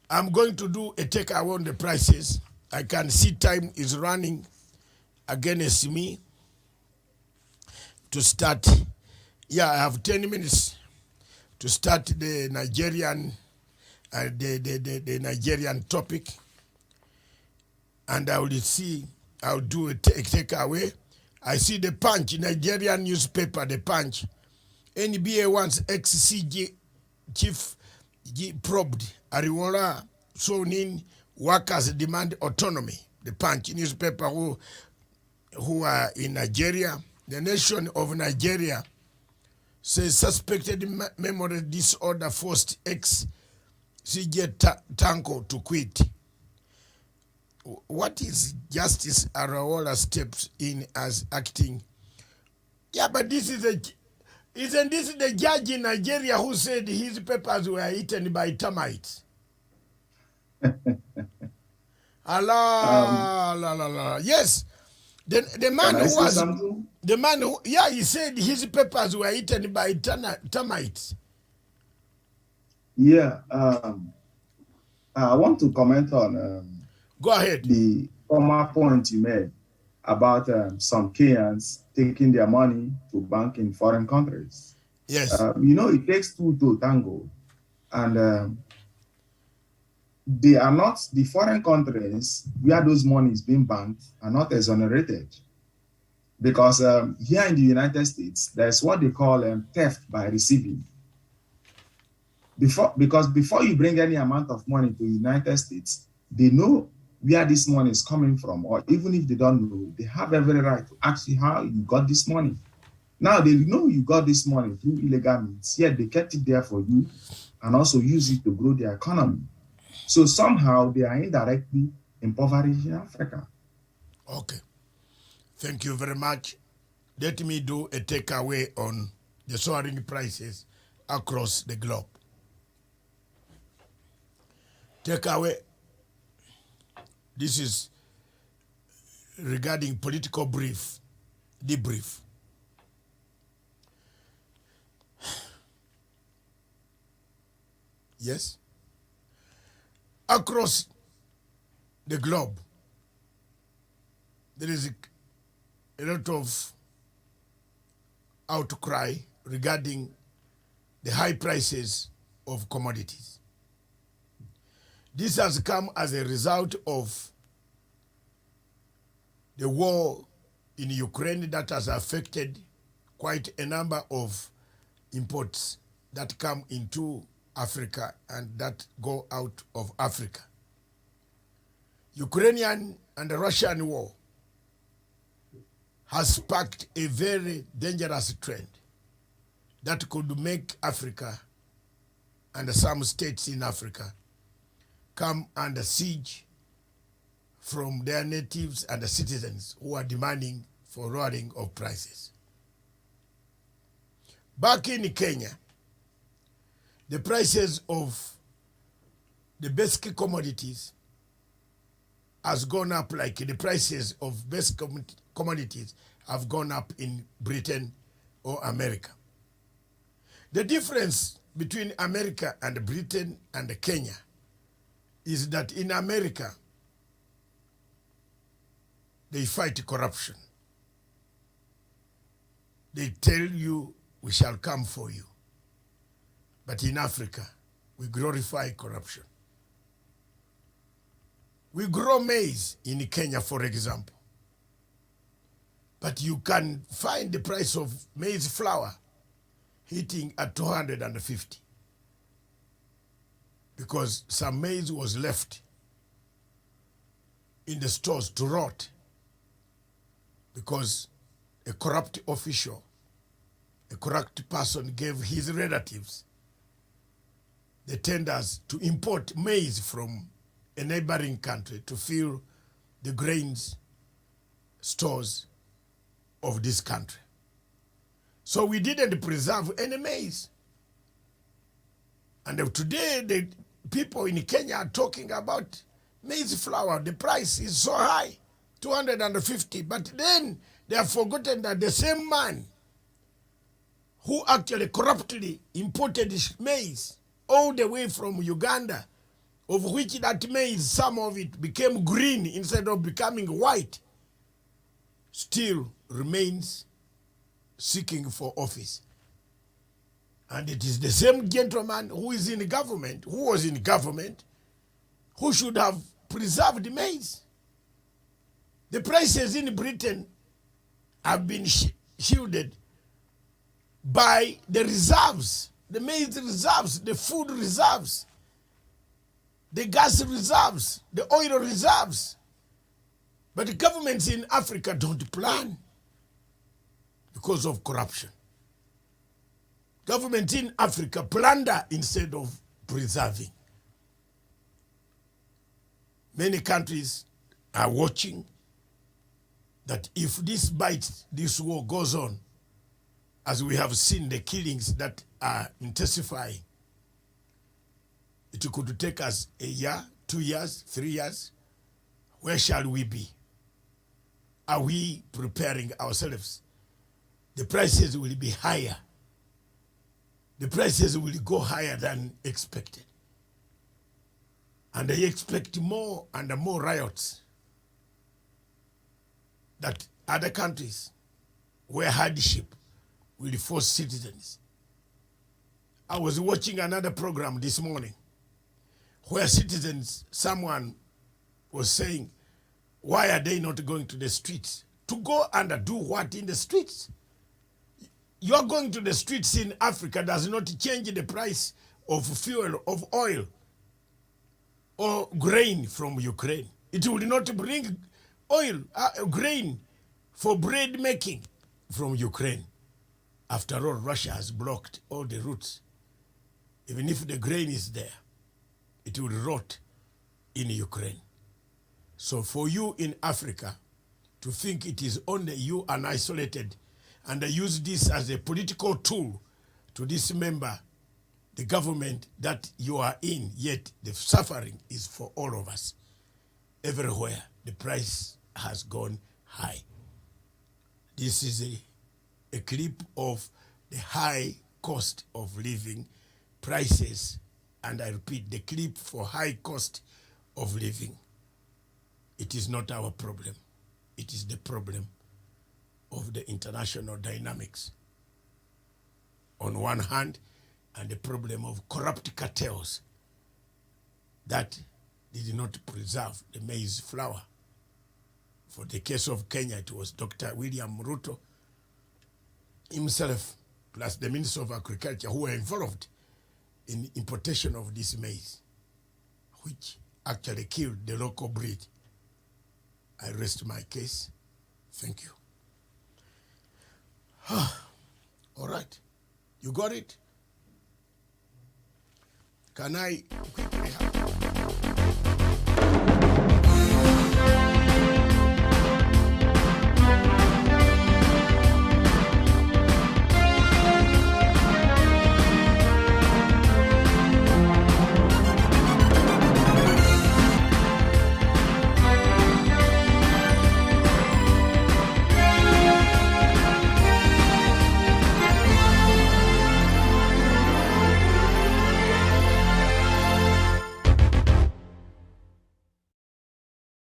I'm going to do a takeaway on the prices. I can see time is running against me to start. Yeah, I have 10 minutes to start the Nigerian the Nigerian topic, and I'll do a takeaway. I see the Punch, Nigerian newspaper, the Punch. NBA wants ex-CG chief probed. Ariwola sworn in workers demand autonomy. The Punch newspaper who are in Nigeria. The nation of Nigeria says suspected memory disorder forced ex-CJ Tanko to quit. What is Justice Arawola steps in as acting? Yeah, but isn't this the judge in Nigeria who said his papers were eaten by termites? Allah. Yes. The man who, yeah, he said his papers were eaten by termites. Yeah, I want to comment on go ahead. The former point you made about some Kenyans taking their money to bank in foreign countries. Yes. You know, it takes two to tango, and they are not, the foreign countries where those monies being banked are not exonerated, because here in the United States, there's what they call theft by receiving. Because before you bring any amount of money to the United States, they know where this money is coming from, or even if they don't know, they have every right to ask you how you got this money. Now they know you got this money through illegal means, yet they kept it there for you and also use it to grow their economy. So somehow they are indirectly impoverishing Africa. Okay. Thank you very much. Let me do a takeaway on the soaring prices across the globe. Takeaway. This is regarding political debrief. Yes? Across the globe, there is a lot of outcry regarding the high prices of commodities. This has come as a result of the war in Ukraine that has affected quite a number of imports that come into Africa and that go out of Africa. Ukrainian and the Russian war has sparked a very dangerous trend that could make Africa and some states in Africa come under siege from their natives and the citizens who are demanding for lowering of prices. Back in Kenya, the prices of the basic commodities has gone up, like the prices of basic commodities have gone up in Britain or America. The difference between America and Britain and Kenya is that in America, they fight corruption. They tell you, we shall come for you. But in Africa, we glorify corruption. We grow maize in Kenya, for example. But you can find the price of maize flour hitting at 250 because some maize was left in the stores to rot because a corrupt official, a corrupt person gave his relatives the tenders to import maize from a neighboring country to fill the grains stores of this country. So we didn't preserve any maize. And today the people in Kenya are talking about maize flour. The price is so high, 250. But then they have forgotten that the same man who actually corruptly imported maize all the way from Uganda, of which that maize, some of it became green instead of becoming white, still remains seeking for office. And it is the same gentleman who is in government, who was in government, who should have preserved maize. The prices in Britain have been shielded by the reserves, the maize reserves, the food reserves, the gas reserves, the oil reserves. But the governments in Africa don't plan because of corruption. Governments in Africa plunder instead of preserving. Many countries are watching that if this war goes on, as we have seen the killings that are intensifying, it could take us a year, 2 years, 3 years. Where shall we be? Are we preparing ourselves? The prices will be higher. The prices will go higher than expected. And they expect more and more riots that other countries where hardship will force citizens. I was watching another program this morning where citizens, someone was saying, why are they not going to the streets? To go and do what in the streets? You're going to the streets in Africa does not change the price of fuel, of oil, or grain from Ukraine. It will not bring oil, grain for bread making from Ukraine. After all, Russia has blocked all the routes. Even if the grain is there, it will rot in Ukraine. So for you in Africa to think it is only you and isolated and use this as a political tool to dismember the government that you are in, yet the suffering is for all of us. Everywhere, the price has gone high. This is a clip of the high cost of living prices And I repeat, the clip for high cost of living. It is not our problem. It is the problem of the international dynamics on one hand, and the problem of corrupt cartels that did not preserve the maize flour. For the case of Kenya, it was Dr. William Ruto himself, plus the Minister of Agriculture, who were involved in importation of this maize, which actually killed the local breed. I rest my case. Thank you. All right. You got it? Can I quickly have